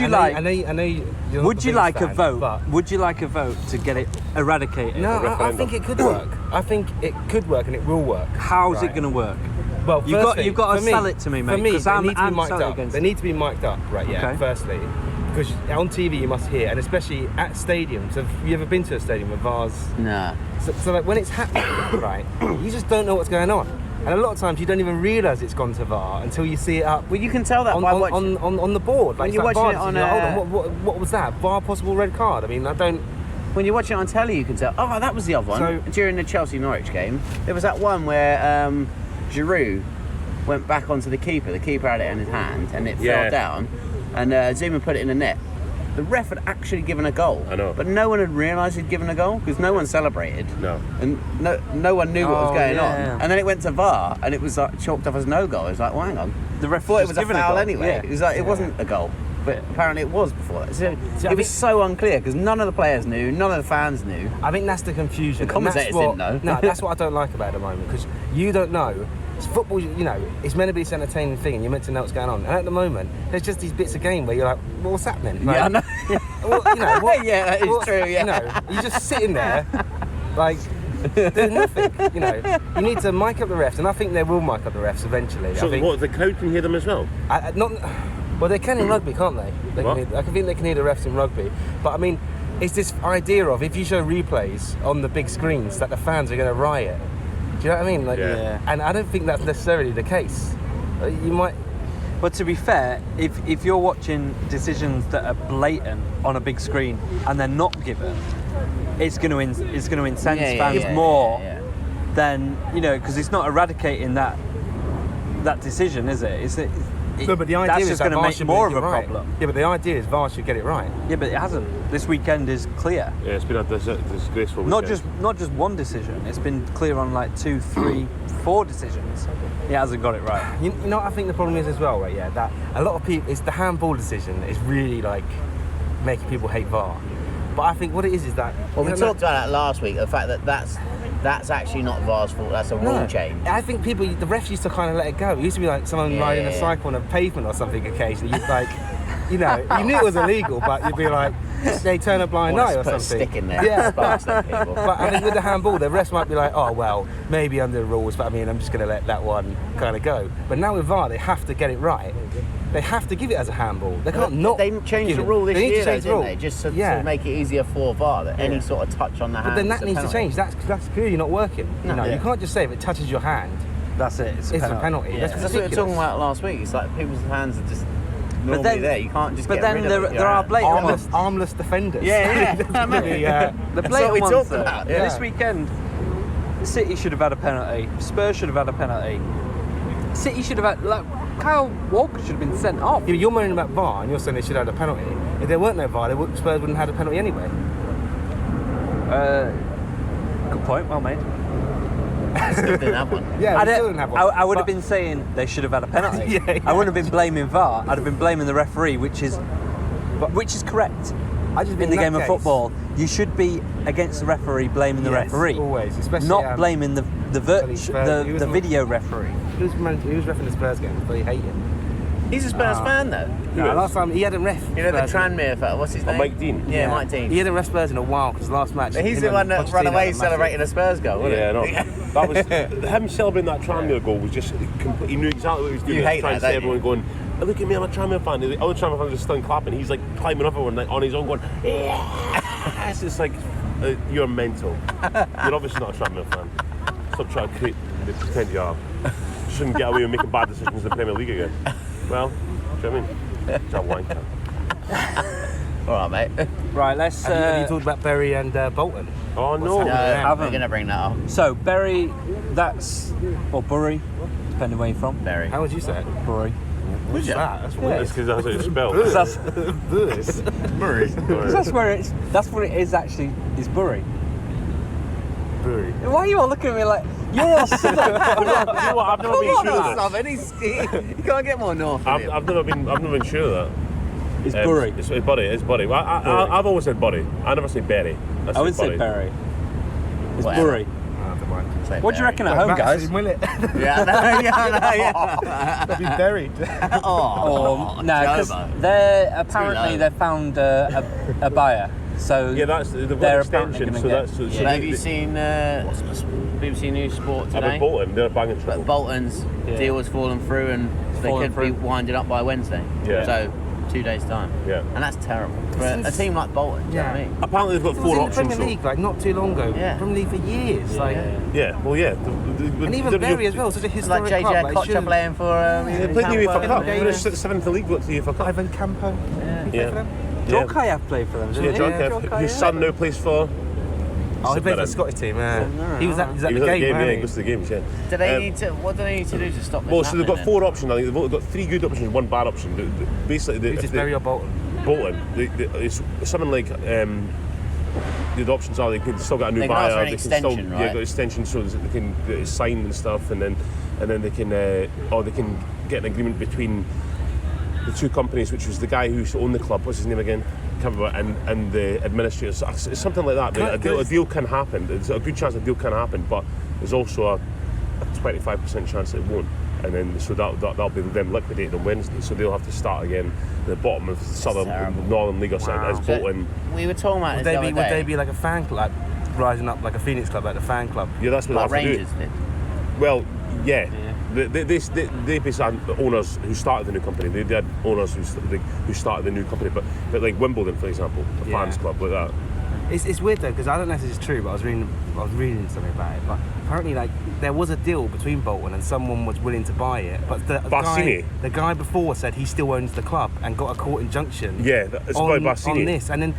you like a vote? But Would you like a vote to get it eradicated? no, I think it could work. I think it could work and it will work. How's it Right. going to work? Well, You've got to for me- sell it to me, mate. For me, Because they I'm need to be mic'd selling up. against They it. need to be mic'd up, right? Yeah. Okay. Firstly, because on TV you must hear, and especially at stadiums. Have you ever been to a stadium with VARs? Nah. So like when it's happening, right, you just don't know what's going on. And a lot of times you don't even realise it's gone to VAR until you see it up. Well, you can tell that on, by on, watching. on the board. When Like, you're it's watching like it VAR, on hold on, what was that? VAR possible red card? I mean, I don't. When you watch it on telly, you can tell. Oh, that was the other one. So- During the Chelsea-Norwich game, there was that one where Giroud went back onto the keeper. The keeper had it in his hand, and it fell down, and Zuma put it in the net. The ref had actually given a goal. I know. But no one had realised he'd given a goal because no one celebrated. No. And no one knew what was going on. yeah. And then it went to VAR, and it was like chalked up as no goal. It was like, well, hang on. The ref Thought it was a given foul goal. anyway. Yeah. It was like it wasn't a goal, but apparently it was before that. So I it think- was so unclear because none of the players knew, none of the fans knew. I think that's the confusion. The and that's commentators what- didn't know. No, that's what I don't like about it at the moment, because you don't know. It's football, it's meant to be this entertaining thing, and you're meant to know what's going on. And at the moment, there's just these bits of game where you're like, well, what's happening? Like, Yeah, I know. well, Yeah, that is true, yeah. You're just sitting there, like, doing nothing. You need to mic up the refs, and I think they will mic up the refs eventually. So I think, what, the crowd can hear them as well? Well, they can in rugby, can't they? What? I think they can hear the refs in rugby. But I mean, it's this idea of if you show replays on the big screens that the fans are going to riot. Do you know what I mean? Like, Yeah. And I don't think that's necessarily the case. You might. But to be fair, if you're watching decisions that are blatant on a big screen and they're not given, it's going to incense fans more than because it's not eradicating that decision, is it? No, but the idea that's is just that going to VAR make should more of get a it right. problem. Yeah, but the idea is VAR should get it right. Yeah, but it hasn't. This weekend is clear. Yeah, it's been a disgraceful Not weekend. just one decision. It's been clear on like 2, 3, 4 decisions. He hasn't got it right. You know what I think the problem is as well, right? Yeah, that a lot of people, it's the handball decision is really like making people hate VAR. But I think what it is that. Well, we talked about that last week. The fact that that's actually not VAR's fault. That's a rule change. I think the refs used to kind of let it go. It used to be like someone riding a cycle on a pavement or something occasionally. You'd like, you knew it was illegal, but you'd be like, they turn a blind eye or Put a something. stick in there. Yeah. Sparks them people. But I think with the handball, the rest might be like, oh well, maybe under the rules, but I mean, I'm just going to let that one kind of go. But now with VAR, they have to get it right. They have to give it as a handball. They can't not. They changed the rule this They need year, to change the didn't rule. they? Just to make it easier for VAR that any sort of touch on the hand. But then that is a needs to penalty. change. That's clearly not working. No. You can't just say if it touches your hand, That's it. it's a penalty. Yeah. That's That's what we were ridiculous. talking about last week. It's like people's hands are just normally there. You can't just But get then rid of it. there are blatant ones. Armless defenders. Yeah. That's really, The That's what blatant we ones, talked though. about. Yeah. This weekend, City should have had a penalty. Spurs should have had a penalty. City should have had. Like, Kyle Walker should have been sent off. Yeah, you're moaning about VAR and you're saying they should have had a penalty. If there weren't no VAR, Spurs wouldn't have had a penalty anyway. Good point. Well made. Still didn't have one. Yeah, we still didn't have one. I would have But- been saying they should have had a penalty. Yeah. I wouldn't have been blaming VAR. I'd have been blaming the referee, which is correct. I just In think the that game of case- football, you should be against the referee, blaming the Yes, referee, always, especially, not blaming the Spurs- he was the a- video referee. He was refereeing the Spurs game, but he hated him. He's a Spurs fan though. No, last time he hadn't ref. You know the Spurs. Tranmere fella, what's his name? Mike Dean. Yeah, Mike Dean. He hadn't ref Spurs in a while because last match. He's him the and one that Pochettino ran away had a celebrating a Spurs goal, wasn't Yeah, it? no. That was him celebrating that Tranmere goal was just complete. He knew exactly what he was doing. You hate trying that, to say don't everyone you? going, "Oh, look at me, I'm a Tranmere fan." The other Tranmere fans are still clapping. He's like climbing up everyone like, on his own, going, "Yeah." It's just like you're mental. You're obviously not a Tranmere fan. Stop trying to pretend you are. You shouldn't get away with making bad decisions in the Premier League again. Well, do you know what I mean? It's a wanker. All right, mate. Right, let's. Have you talked about Bury and Bolton? Oh What's no. happening there? No, we're going to bring that up. So Bury, or Bury, depending where you're from. Barry. How would you say it? Bury. What's that? That's weird. It's because that's how it's spelled. That's, Bury. that's what it is actually. Is Bury. Bury. Why are you all looking at me like you're all southern? You know what? I've never been sure of this. You can't get more north. I've never been sure of that. It's Bury. It's Bury. Well, I've always said Bury. I never say Berry. I would say Bury. It's Whatever. Bury. What do you reckon at home, guys? Will it? Yeah, yeah. They'll be buried. Oh, no, because Jobo. they found a buyer. So Yeah, that's they've got they're an extension. apparently So gonna that's. get- So Have you seen BBC News Sport I'm today? in Bolton. They're banging trouble. But Bolton's deal has fallen through and they Fallen could be through. winding up by Wednesday. Yeah. So 2 days time. Yeah. And that's terrible. For a team like Bolton, do you know what I mean? Apparently they've got It was 4 in the options. Premier League like not too long ago. Yeah. Premier League for years. Like, Yeah. Well, yeah. and even Bury as well, such a It's historic like JJ club. Like, Kocher shouldn't- playing for They played the UEFA Cup. Yeah. They finished 7th in the league. Got to the UEFA Cup. Ivan Campo. He played Yeah. for them? John Kayev played for them, didn't Yeah, he? John John Kev, Kayev. whose son now plays for. Oh, he played for the Better. Scottish team. Yeah. He was at He the was at the game. game. Yeah, wasn't he he? goes to the games. Yeah. Do they need to? What do they need to do to stop this? Well, so they've got happening 4 options. I think they've got 3 good options, 1 bad option. Basically, Who's just Bury or Bolton? Bolton. It's something like the options are they can still get a new They can ask for buyer. an They can still extension, right? get extension so that they can get it signed and stuff, and then they can or they can get an agreement between the 2 companies, which was the guy who owned the club. What's his name again? Can't remember. And the administrators. It's something like that. A deal can happen. There's a good chance a deal can happen, but there's also a 25% chance it won't. And then so that'll be them liquidated on Wednesday. So they'll have to start again at the bottom of the Southern terrible. Northern League or something as So, Bolton. we were talking about Would this they the be? other Would day. they be like a fan club, rising up like a Phoenix club, like the fan club? Yeah, that's what like they have Rangers to do. did? Well, yeah. They basically had the owners who started the new company. They had owners who started the new company, but like Wimbledon, for example, the fans club like that. It's weird though because I don't know if this is true, but I was reading something about it. But apparently, like there was a deal between Bolton and someone was willing to buy it, but Bassini? the guy before said he still owns the club and got a court injunction. Yeah, it's by Bassini. on this, and then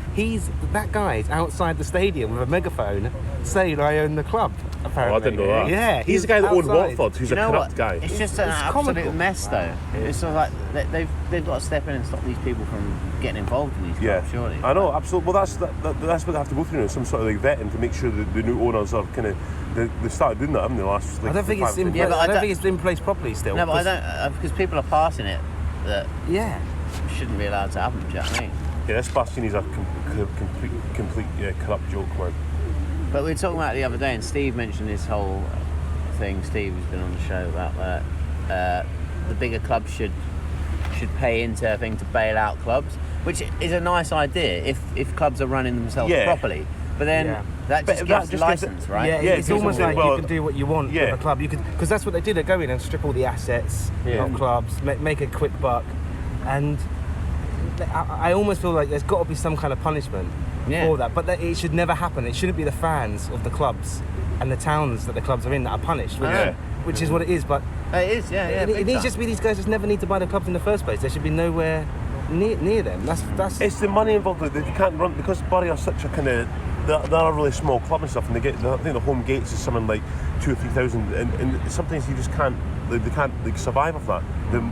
that guy's outside the stadium with a megaphone saying, "I own the club." Apparently, Oh, I didn't know that. Yeah, he's the guy that owned outside. Watford, who's You a know corrupt what? guy. It's just an It's absolute comical. mess, though. It's sort of like they've got to step in and stop these people from getting involved in these Yeah, clubs, surely. I know, absolutely. Well, that's what they have to go through now, some sort of like vetting to make sure that the new owners are kind of they've started doing that, haven't they? The last. Like, I don't think it's in. Yeah, but I don't think it's in place properly still. No, but I don't because people are passing it that Yeah. shouldn't be allowed to happen. Do you know what I mean? Yeah, this Bassini's a complete corrupt joke, man. But we were talking about it the other day, and Steve mentioned this whole thing. Steve has been on the show about that. The bigger clubs should should pay into a thing to bail out clubs, which is a nice idea if clubs are running themselves properly. But then that just gives license, right? Yeah, it's almost like you can do what you want with a club. You could, because that's what they do. They go in and strip all the assets of clubs, make a quick buck, and I almost feel like there's got to be some kind of punishment for that. But it should never happen. It shouldn't be the fans of the clubs and the towns that the clubs are in that are punished, which is what it is. But it is, it needs just to be these guys just never need to buy the clubs in the first place. They should be nowhere near them. That's. It's the money involved. They can't run because Bury are such a kind of. They're a really small club and stuff, and I think the home gates is something like 2,000 or 3,000, and sometimes you just can't. They can't survive off that.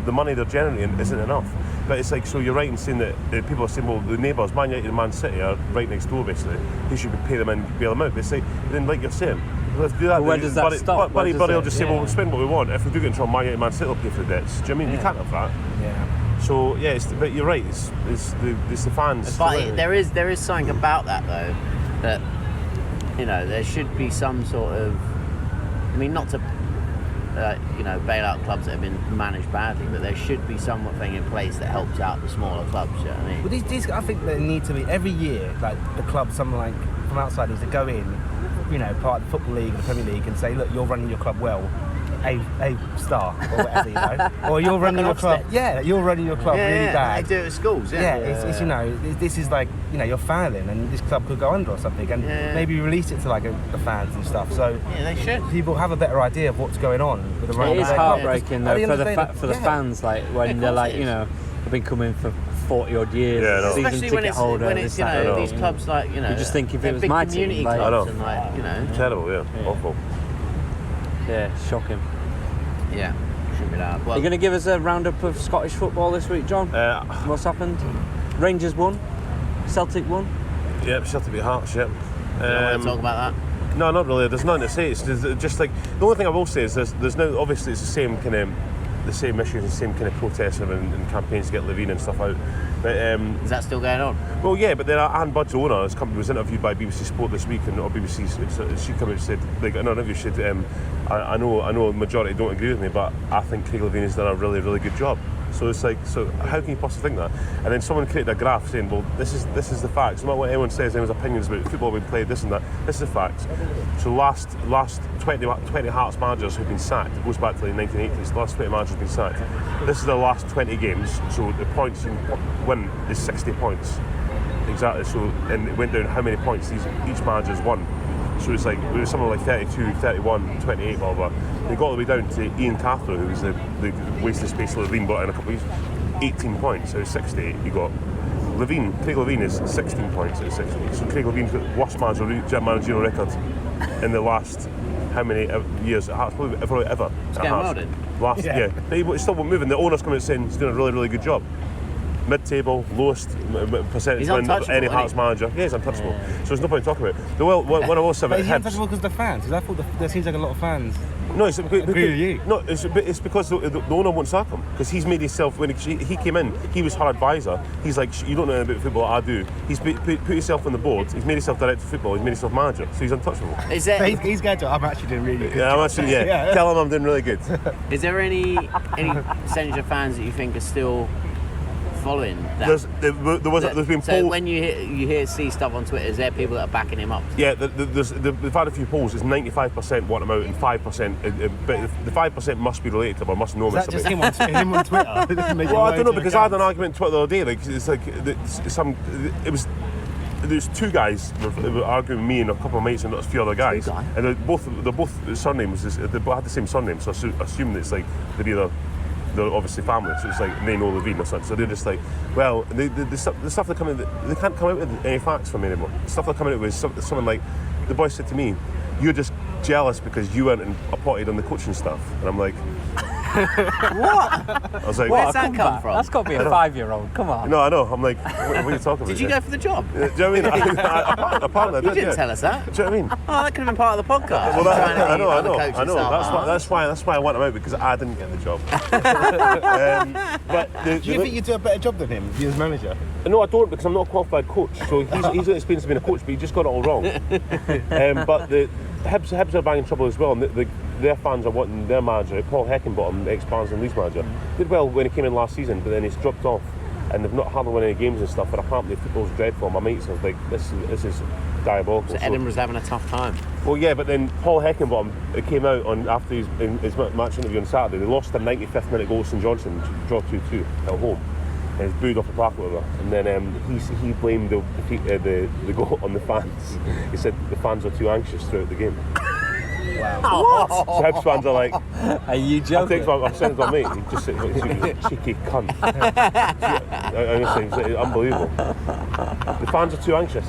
The money they're generating isn't enough. But it's like, so you're right in saying that people are saying, well, the neighbours, Man United and Man City, are right next door basically. You should pay them and bail them out. But it's like, then like you're saying, let's do that. Where does that stop? Bury will just say, well, we'll spend what we want. If we do get in trouble, Man United and Man City will pay for the debts. Do you know what I mean? You can't have that. Yeah. So yeah, but you're right. It's the fans. But there is something about that though, that there should be some sort of. I mean, not to bail out clubs that have been managed badly, but there should be something in place that helps out the smaller clubs. You know what I mean? Well, these I think they need to be every year. Like the club, someone like from outside needs to go in, part of the football league or the Premier League, and say, look, you're running your club well. A star or whatever, or you're running your club. Yeah, you're running your club really bad. They do it at schools. It's this is like you're failing, and this club could go under or something, and maybe release it to like the fans and stuff. So they should. People have a better idea of what's going on with the. It is heartbreaking though for the fans, like when they're like I've been coming for 40 odd years, season especially ticket holder. When it's these clubs like you just think if it was big my community team, clubs and terrible, awful. Yeah, shocking. Yeah, should be that. Well, you're going to give us a roundup of Scottish football this week, John? What's happened? Rangers won. Celtic won. Yep, Celtic beat Hearts. Yep. You don't want to talk about that? No, not really. There's nothing to say. It's just like the only thing I will say is there's no. Obviously, it's the same kind of issues, the same kind of protests and campaigns to get Levine and stuff out. But, is that still going on? Well, yeah, but then Anne Bud's owner, his company was interviewed by BBC Sport this week, and BBC, she came out and said, like, no, you should. I know the majority don't agree with me, but I think Craig Levine has done a really, really good job. So it's like, so how can you possibly think that? And then someone created a graph saying, well, this is the facts. No matter what anyone says, anyone's opinions about football being played, this and that. This is the facts. So last 20 Hearts managers who've been sacked, it goes back to the 1980s. The last 20 managers have been sacked. This is the last 20 games. So the points you win is 60 points. Exactly. So and it went down how many points each manager's won. So it's like it was something like 32, 31, 28, blah blah. They got all the way down to Ian Cathro, who was the wasted space Levine brought in a couple of years. 18 points out of 60. You got Craig Levine is 16 points out of 60. So Craig Levine's got the worst managerial record in the last how many years at Hearts? Probably ever. It's getting well then. It's still moving. The owner's coming out saying he's doing a really, really good job. Mid-table, lowest percentage win of any Hearts manager. Yeah, he's untouchable. Yeah. So there's no point talking about it. What I will say about Hibs... He's untouchable because of the fans? Because I thought there seems like a lot of fans. No, it's because the owner won't sack him. Because he's made himself, when he came in, he was her advisor. He's like, you don't know about football like I do. He's put himself on the board, he's made himself director of football, he's made himself manager. So he's untouchable. He's going to, I'm actually doing really good. Yeah, I'm actually, tell him I'm doing really good. Is there any percentage of fans that you think are still following that? There's been so polls. When you see stuff on Twitter, is there people that are backing him up? Yeah, they've had a few polls. It's 95% want him out and 5%. But the 5% must be related to him or must know this. Is that just him on Twitter? Well, I don't know, because I had an argument on Twitter the other day. Like there's two guys were arguing with me and a couple of mates and a few other guys, and they're both surnames. They both had the same surname, so I assume that it's like they're obviously family, so it's like they know Levine or something. So they're just like, well, the stuff they're coming, they can't come out with any facts from me anymore. The stuff they're coming out with is something like, the boy said to me, "You're just jealous because you went and appointed on the coaching stuff," and I'm like, what? I was like, where's that come from? That's got to be a 5-year-old. Come on. No, I know. I'm like, what are you talking about? Did you go for the job? Do you know what I mean? Apparently, I did. You didn't tell us that. Do you know what I mean? Oh, that could have been part of the podcast. Well, I know. That's why I want him out, because I didn't get the job. Do you think you do a better job than him, as manager? No, I don't, because I'm not a qualified coach. So he's got experience of being a coach, but he just got it all wrong. But the Hibs are banging trouble as well. And their fans are wanting their manager, Paul Heckingbottom, ex-Barnes and Leeds manager, did well when he came in last season, but then he's dropped off, and they've not hardly won any games and stuff. And apparently football's dreadful. My mates was like, this is diabolical. So Edinburgh's having a tough time. Well, yeah, but then Paul Heckingbottom came out after his match interview on Saturday. They lost a 95th minute goal to St Johnstone, draw 2-2 at home. And he's booed off the park or whatever. And then he blamed the goal on the fans. He said the fans were too anxious throughout the game. Wow. So Hibs fans are like, Are you joking? I said it to my mate, he just said, cheeky cunt. Honestly, it's unbelievable. The fans are too anxious.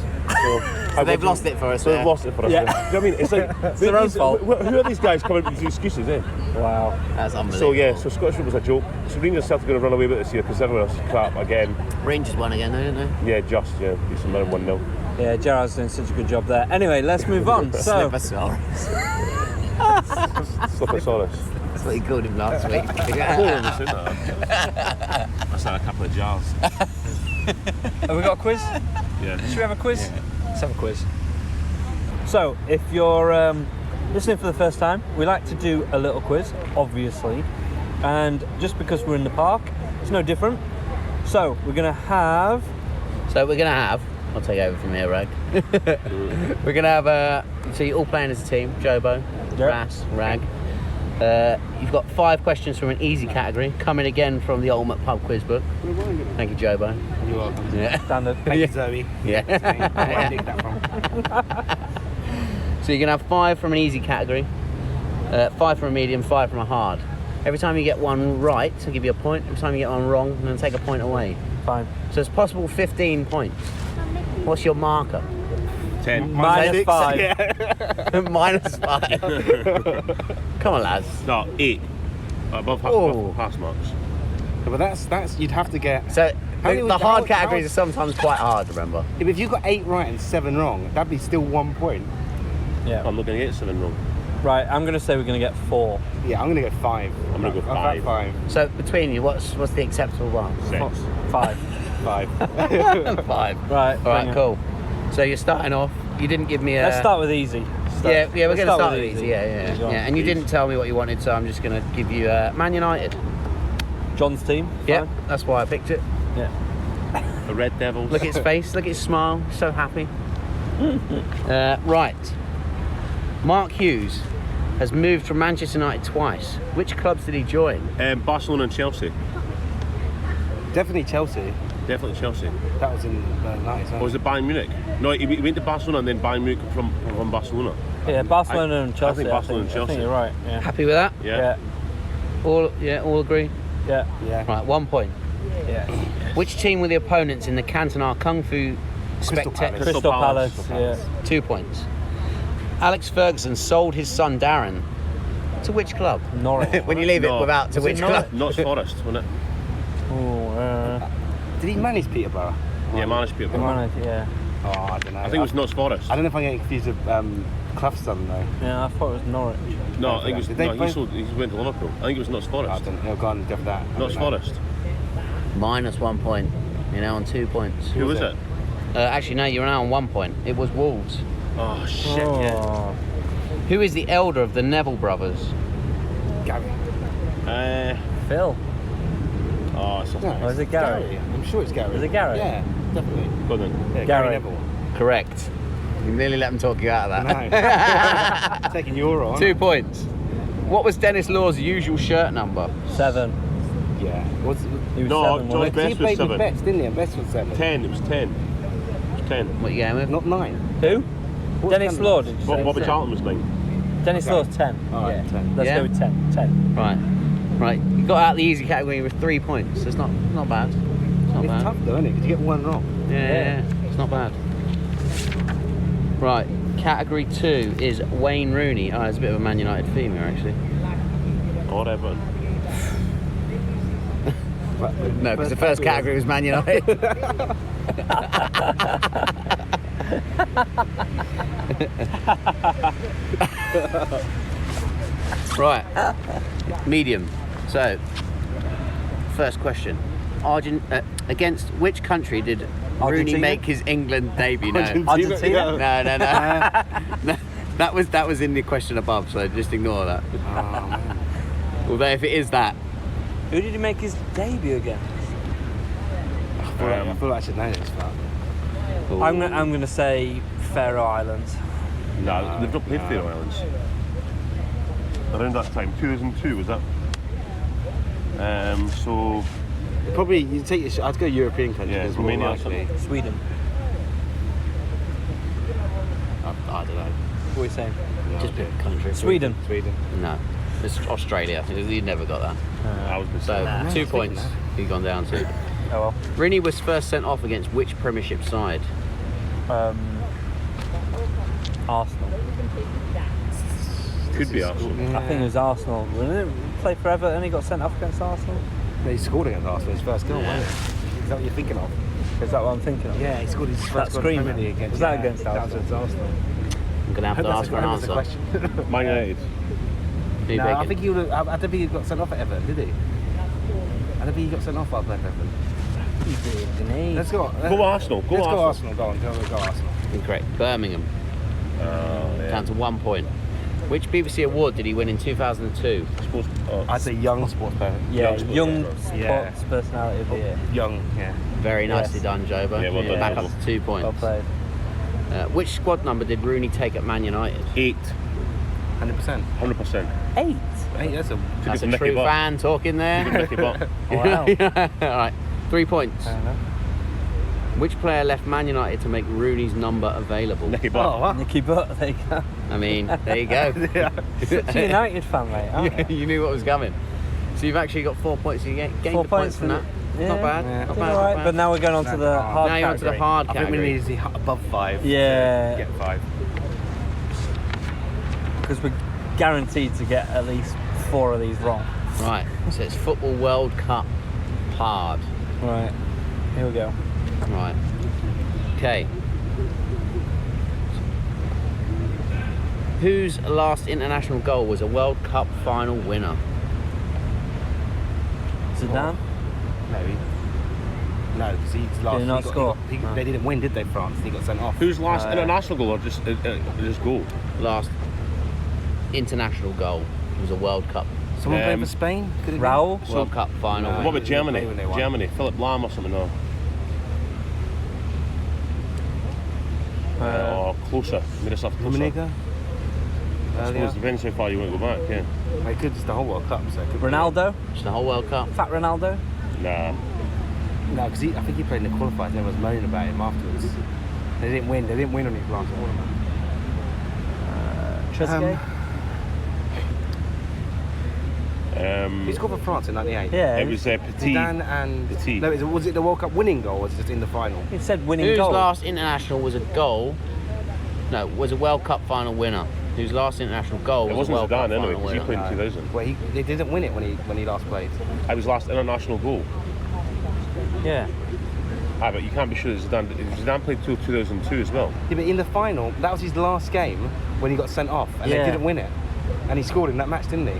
So they've lost it for us. So they've lost it for us. Yeah. You know what I mean? It's like, their own fault. who are these guys coming up with these excuses, eh? Wow. That's unbelievable. So yeah, so Scottish football's a joke. So Rangers are Celtic going to run away with it this year because everyone else is crap again. Rangers won again, didn't they? Yeah, beat some men 1-0. Yeah, Gerard's doing such a good job there. Anyway, let's move on. So, Slippersaurus. Slippersaurus. That's what he called him last week. That's like a couple of jars. have we got a quiz? Yeah. Should we have a quiz? Let's have a quiz. So, if you're listening for the first time, we like to do a little quiz, obviously. And just because we're in the park, it's no different. So, we're going to have... I'll take over from here, Wragg. We're going to have, so you're all playing as a team, Jobo, Wragg. You've got 5 questions from an easy category, coming again from the Ultimate Pub Quiz book. Thank you, Jobo. You're welcome. Yeah. Standard. Thank you, Zoe. Yeah. Where I picked that from. So you're going to have 5 from an easy category, 5 from a medium, 5 from a hard. Every time you get one right, I'll give you a point. Every time you get one wrong, I'm going to take a point away. Fine. So it's possible 15 points. What's your marker? 10. Minus 5. Minus 5. Come on, lads. No, 8. Above pass marks. But that's you'd have to get. So How do you- the hard how- categories how- are sometimes quite hard, remember? If you've got 8 right and 7 wrong, that'd be still 1 point. Yeah. I'm not going to get 7 wrong. Right, I'm going to say we're going to get 4. Yeah, I'm gonna get 5. I'm gonna go I've had 5. 5. So between you, what's the acceptable one? 6. 5. 5. 5. Right. All right, bring it. cool. So you're starting off. You didn't give me a. Let's start with easy. Yeah, we're Let's going to start with easy. Yeah. Go on. And you didn't tell me what you wanted, so I'm just going to give you Man United. John's team. Yeah, Fine. that's why I picked it. Yeah. The Red Devils. Look at his face. Look at his smile. So happy. Right. Mark Hughes has moved from Manchester United twice. Which clubs did he join? Barcelona and Chelsea. Definitely Chelsea. Definitely Chelsea. That was in the 90s. Or was it Bayern Munich? No, he went to Barcelona and then Bayern Munich from Barcelona. Yeah, Barcelona and Chelsea. I think Barcelona and I Chelsea. think you're right. Yeah. Happy with that? Yeah. All agree? Yeah. Yeah. Right, 1 point. Yeah. Which team were the opponents in the Cantonar Kung Fu Crystal Spectacular? Palace. Crystal Palace. Yeah. 2 points. Alex Ferguson sold his son Darren to which club? Norwich. When you leave it No. without to Was it which Norwich? club? Notts Forest, wasn't it? Oh, Did he manage Peterborough? Yeah, managed Peterborough. yeah. Oh, I don't know. I think it was Notts Forest. I don't know if I'm getting confused with Clough's son though. Yeah, I thought it was Norwich. No, I think it was. Did they No, he went to Liverpool. I think it was Notts I Forest. don't know. Go on, go for that. I Notts don't know. Forest. Minus 1 point. You're now on 2 points. Who was it? Actually, no, you're now on 1 point. It was Wolves. Oh shit! Oh. Yeah. Who is the elder of the Neville brothers? Gary. Phil. Oh, it's No, Or is it Gary? I'm sure it's Gary. Is it Gary? Yeah, definitely. Go on then. Yeah, Gary. Neville. Correct. You nearly let them talk you out of that. No. Taking your on. 2 points. What was Dennis Law's usual shirt number? 7. Yeah. What's, He was No, 7. John wasn't he? Best he was played 7. with Betts, didn't he? And Betts was 7. 10. It was 10. It was 10. What you going with? Not 9. Who? What's Dennis 10? Law, did you say? Bobby Charlton was 9. Dennis Okay. Law's 10. All right, yeah. 10. Let's Yeah? go with 10. 10. Right. You got out of the easy category with 3 points. It's not bad. It's not It's bad. tough though, isn't it? Because you get one wrong. Yeah, it's not bad. Right. Category 2 is Wayne Rooney. Oh, there's a bit of a Man United theme here, actually. Or Everton. No, because the first category was Man United. Right. Medium. So, first question. Against which country did Rooney Argentina? make his England debut? No. Argentina? No. That was in the question above, so just ignore that. Oh, man. Although if it is that, Who did he make his debut against? I feel like I should know this, but I'm gonna say Faroe Islands. No, they've not played Faroe Islands. Around that time, 2002 was that? So probably you take your. I'd go European countries. Yeah, because more Romania or likely. Sweden. I don't know. What are you saying? Just pick a country. Sweden. No, it's Australia. You never got that. I was gonna say. So 2 points you've gone down to. Oh well. Rooney was first sent off against which Premiership side? Arsenal. Could be Arsenal. I think it was Arsenal. Didn't he play for Everton and he got sent off against Arsenal? No, he scored against Arsenal his first goal. Yeah. Wasn't it? Is that what you're thinking of? Is that what I'm thinking of? Yeah, he scored his That first goal in screamer? the Premier League against. Was that against Arsenal? That was Arsenal. I'm gonna have to ask for an answer. Question. Man United. Who you No, I picking? think he would. I don't think he got sent off at Everton, did he? I don't think he got sent off after Everton. He did, didn't he? Let's go. Go Arsenal. Go Let's Arsenal. go Arsenal. Go on. Go Arsenal. Incorrect. Birmingham. Yeah. Down to 1 point. Which BBC award did he win in 2002? I'd say young sports person. Yeah, Young young sports sports personality of the year. Young. Yeah. Very nicely Yes. done, Jobo. Yeah, well done, Back Jobo. up to 2 points. Well played. Which squad number did Rooney take at Man United? 8. 100%. 100%. 8. Hey, that's a. That's a Nicky true Butt. fan talking there. Nicky Butt. Wow. All right, 3 points. Which player left Man United to make Rooney's number available? Nicky Butt. Oh, what? Nicky Butt, there you go. I mean, there you go. Such a United fan, mate, aren't you? You knew what was coming. So you've actually got 4 points. So you gained 4 the points from for that. Yeah. Not bad. Yeah. Not Did bad. all right, Not but bad. now we're going on to the hard Now you're on to the category. hard I think we category. need to see above 5. Yeah. To get 5. Because we're guaranteed to get at least 4 of these wrong. Right. So it's Football World Cup hard. Right. Here we go. Right. Okay. Whose last international goal was a World Cup final winner? Zidane? Maybe. No, because he's lost. Did he not score? No. They didn't win, did they, France? He got sent off. Who's last international goal or just goal? Last international goal was a World Cup. Someone playing for Spain? Could it be? Raul? World Cup final. No. What about Germany? Maybe they won. Germany. Philip Lahm or something? No. Or closer. Made yourself closer. Dominica? I suppose depends how far you want to go back. Yeah. They could just the whole World Cup. So it could be- Ronaldo? Just the whole World Cup. Fat Ronaldo? Nah. No, because I think he played in the qualifiers and everyone was moaning about him afterwards. They didn't win. They didn't win on his last tournament. Trezeguet? He scored for France in '98. Yeah. It was Petit. Zidane and Petit. no, was it the World Cup winning goal or was it just in the final? He said winning Whose goal. last international was a goal? No, was a World Cup final winner. Whose last international goal It was a wasn't World Zidane Cup anyway, final because he winner? played in 2000. Well, they didn't win it when he last played. I was last international goal. Yeah. Ah, but you can't be sure that Zidane played till 2002 as well. Yeah, but in the final, that was his last game when he got sent off, and Yeah. they didn't win it. And he scored in that match, didn't he?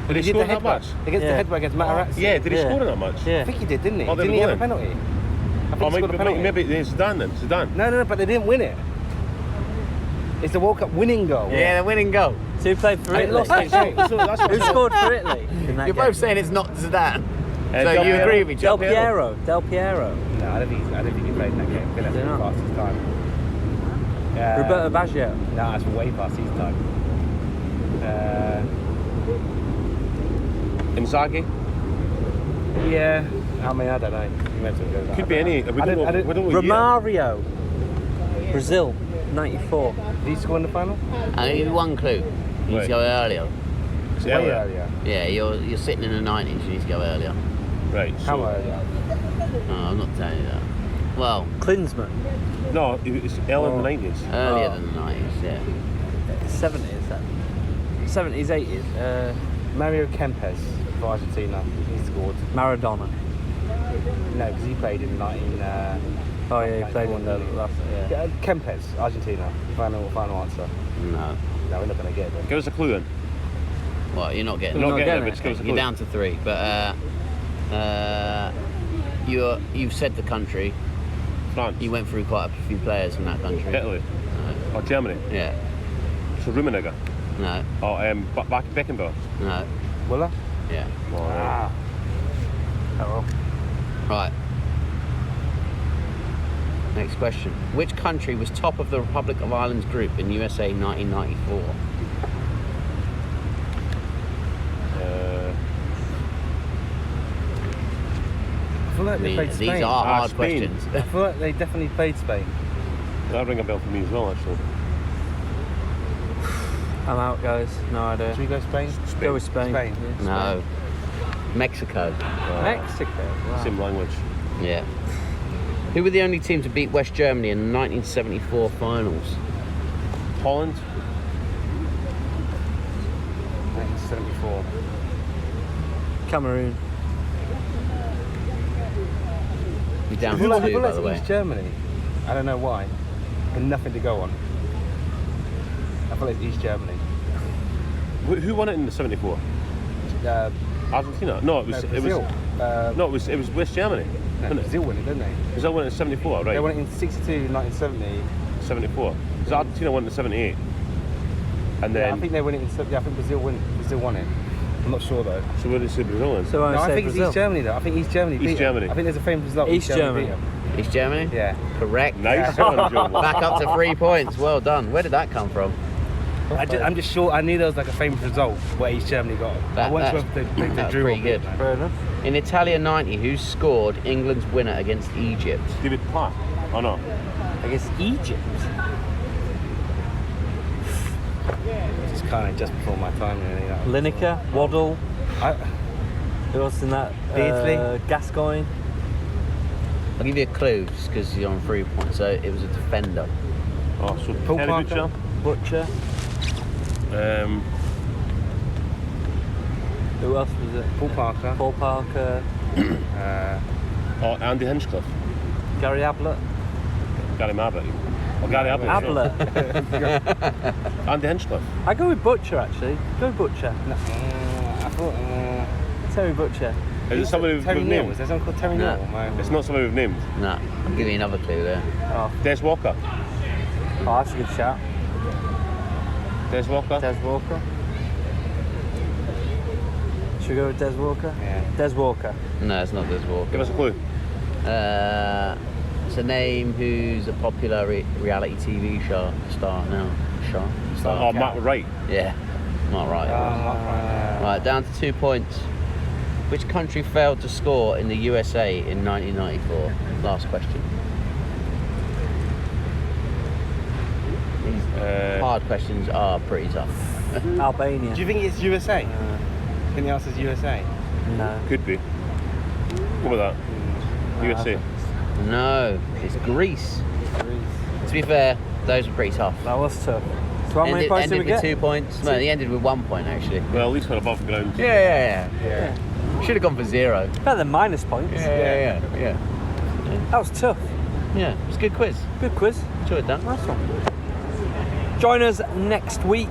Did he did score the in that headbutt match? against Yeah. the headbutt against Materazzi. Yeah, did he Yeah. score in that match? Yeah. I think he did, didn't he? Oh, there Didn't we he go have a then. penalty? I think Or he scored a penalty. maybe it's Zidane then. Zidane. No, but they didn't win it. It's the World Cup winning goal. Yeah, the winning goal. So who played for And it Italy? lost it. So that's Who scored for Italy? in that You're game? both saying it's not Zidane. So Del you Piero. agree with each Del other? Piero. Del Piero. No, I don't think he played in that game. I think Did that's not? past his time. Roberto Baggio. No, that's way past his time. Inzaghi? Yeah. I mean, I don't know. You might as well go with that. Could be any. We I don't know. don't- We don't know what year. Romario. Brazil. 94. Did he score in the final? I'll give you one clue. You need Right. to go earlier. It's Way earlier. earlier. Yeah, you're sitting in the 90s. You need to go earlier. Right. How So, earlier? No, I'm not telling you that. Well, Klinsmann. no, it's early in the 90s. earlier Oh. than the 90s. Yeah. 70s then. 70s, 80s. Mario Kempes for Argentina. He scored. Maradona. No, because he played in 19. Oh yeah, he played in the last. Yeah. Kempes, Argentina. Final answer. No. No, we're not going to get it. Give us a clue then. Well, you're not getting. Not not getting it, getting but it. just give us a You're clue. down to 3, but you've said the country. France. You went through quite a few players from that country. Italy. Or Germany. Yeah. So Rummenigge. No. Or Beckenbauer. No. Willer? Yeah. Ah. Oh well. Right. Next question. Which country was top of the Republic of Ireland's group in USA 1994? I feel like they played Spain. These are hard Spain. questions. I feel like they definitely played Spain. That'll ring a bell for me as well, actually. I'm out, guys. No idea. Should we go Spain? Go with Spain. Spain. Yeah. No. Mexico. Mexico. Wow. Same language. Yeah. Who were the only team to beat West Germany in the 1974 finals? Holland. 1974. Cameroon. You're down I for feel like, two, by the way. East Germany. I don't know why. And nothing to go on. I feel like it's East Germany. Who won it in the 74? Argentina? No, it was. Brazil. It was West Germany. No, Brazil won it, didn't they? Brazil won it in 74, right? They won it in 62, 1970. 74. Because Argentina won it in 78. And then. Yeah, I think they won it in. Yeah, I think Brazil won it. I'm not sure though. So where did you say Brazil in? So No, I say think Brazil. it's East Germany though. I think East Germany. beat East them. Germany. I think there's a famous result. East Germany. beat them. East Germany? Yeah. Correct. Nice one, Jobo. Back up to 3 points. Well done. Where did that come from? I'm just sure. I knew there was like a famous result where East Germany got it. I wasn't sure if they That's drew pretty or good. beat them. Fair enough. In Italia 90, who scored England's winner against Egypt? David Platt. Oh no. Against Egypt. It's kind of just before my time, really. That was- Lineker, Waddle. I, Who else in that? Beardsley. Gascoigne. I'll give you a clue just because you're on 3 points. So it was a defender. Oh, so Paul Terry Parker. Butcher. Butcher. Who else was it? Paul Parker. Paul Parker. Oh, Andy Hinchcliffe. Gary Ablett. Gary Mabbitt. Oh, Gary Ablett. Ablett. Andy Hinchcliffe. I go with Butcher actually. Go with Butcher. I thought. Terry Butcher. Is it somebody with Terry Neal? names? Is there someone called Terry No. Neal? No. It's not somebody with names. No, I'll give you another clue there. Oh, Des Walker. that's a good shout. Des Walker. Des Walker. Should we go with Des Walker? Yeah. Des Walker. No, it's not Des Walker. Give us a clue. It's a name who's a popular reality TV show star now. Oh, Matt Wright. Yeah, not right. Right, down to 2 points. Which country failed to score in the USA in 1994? Last question. These hard questions are pretty tough. Albania. Do you think it's USA? I think the answer's USA. No. Could be. Go with that. USA. No, it's Greece. To be fair, those were pretty tough. That was tough. So how many points did we Ended with get? 2 points. No, they ended with 1 point actually. Well, at least we're above ground. Yeah. Should have gone for 0. Better than minus points. Yeah. That was tough. Yeah, it's a good quiz. Good quiz. Enjoyed that. Nice one. Join us next week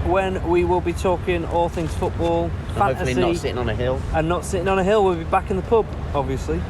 when we will be talking all things football, And fantasy, hopefully not sitting on a hill. and not sitting on a hill. We'll be back in the pub, obviously.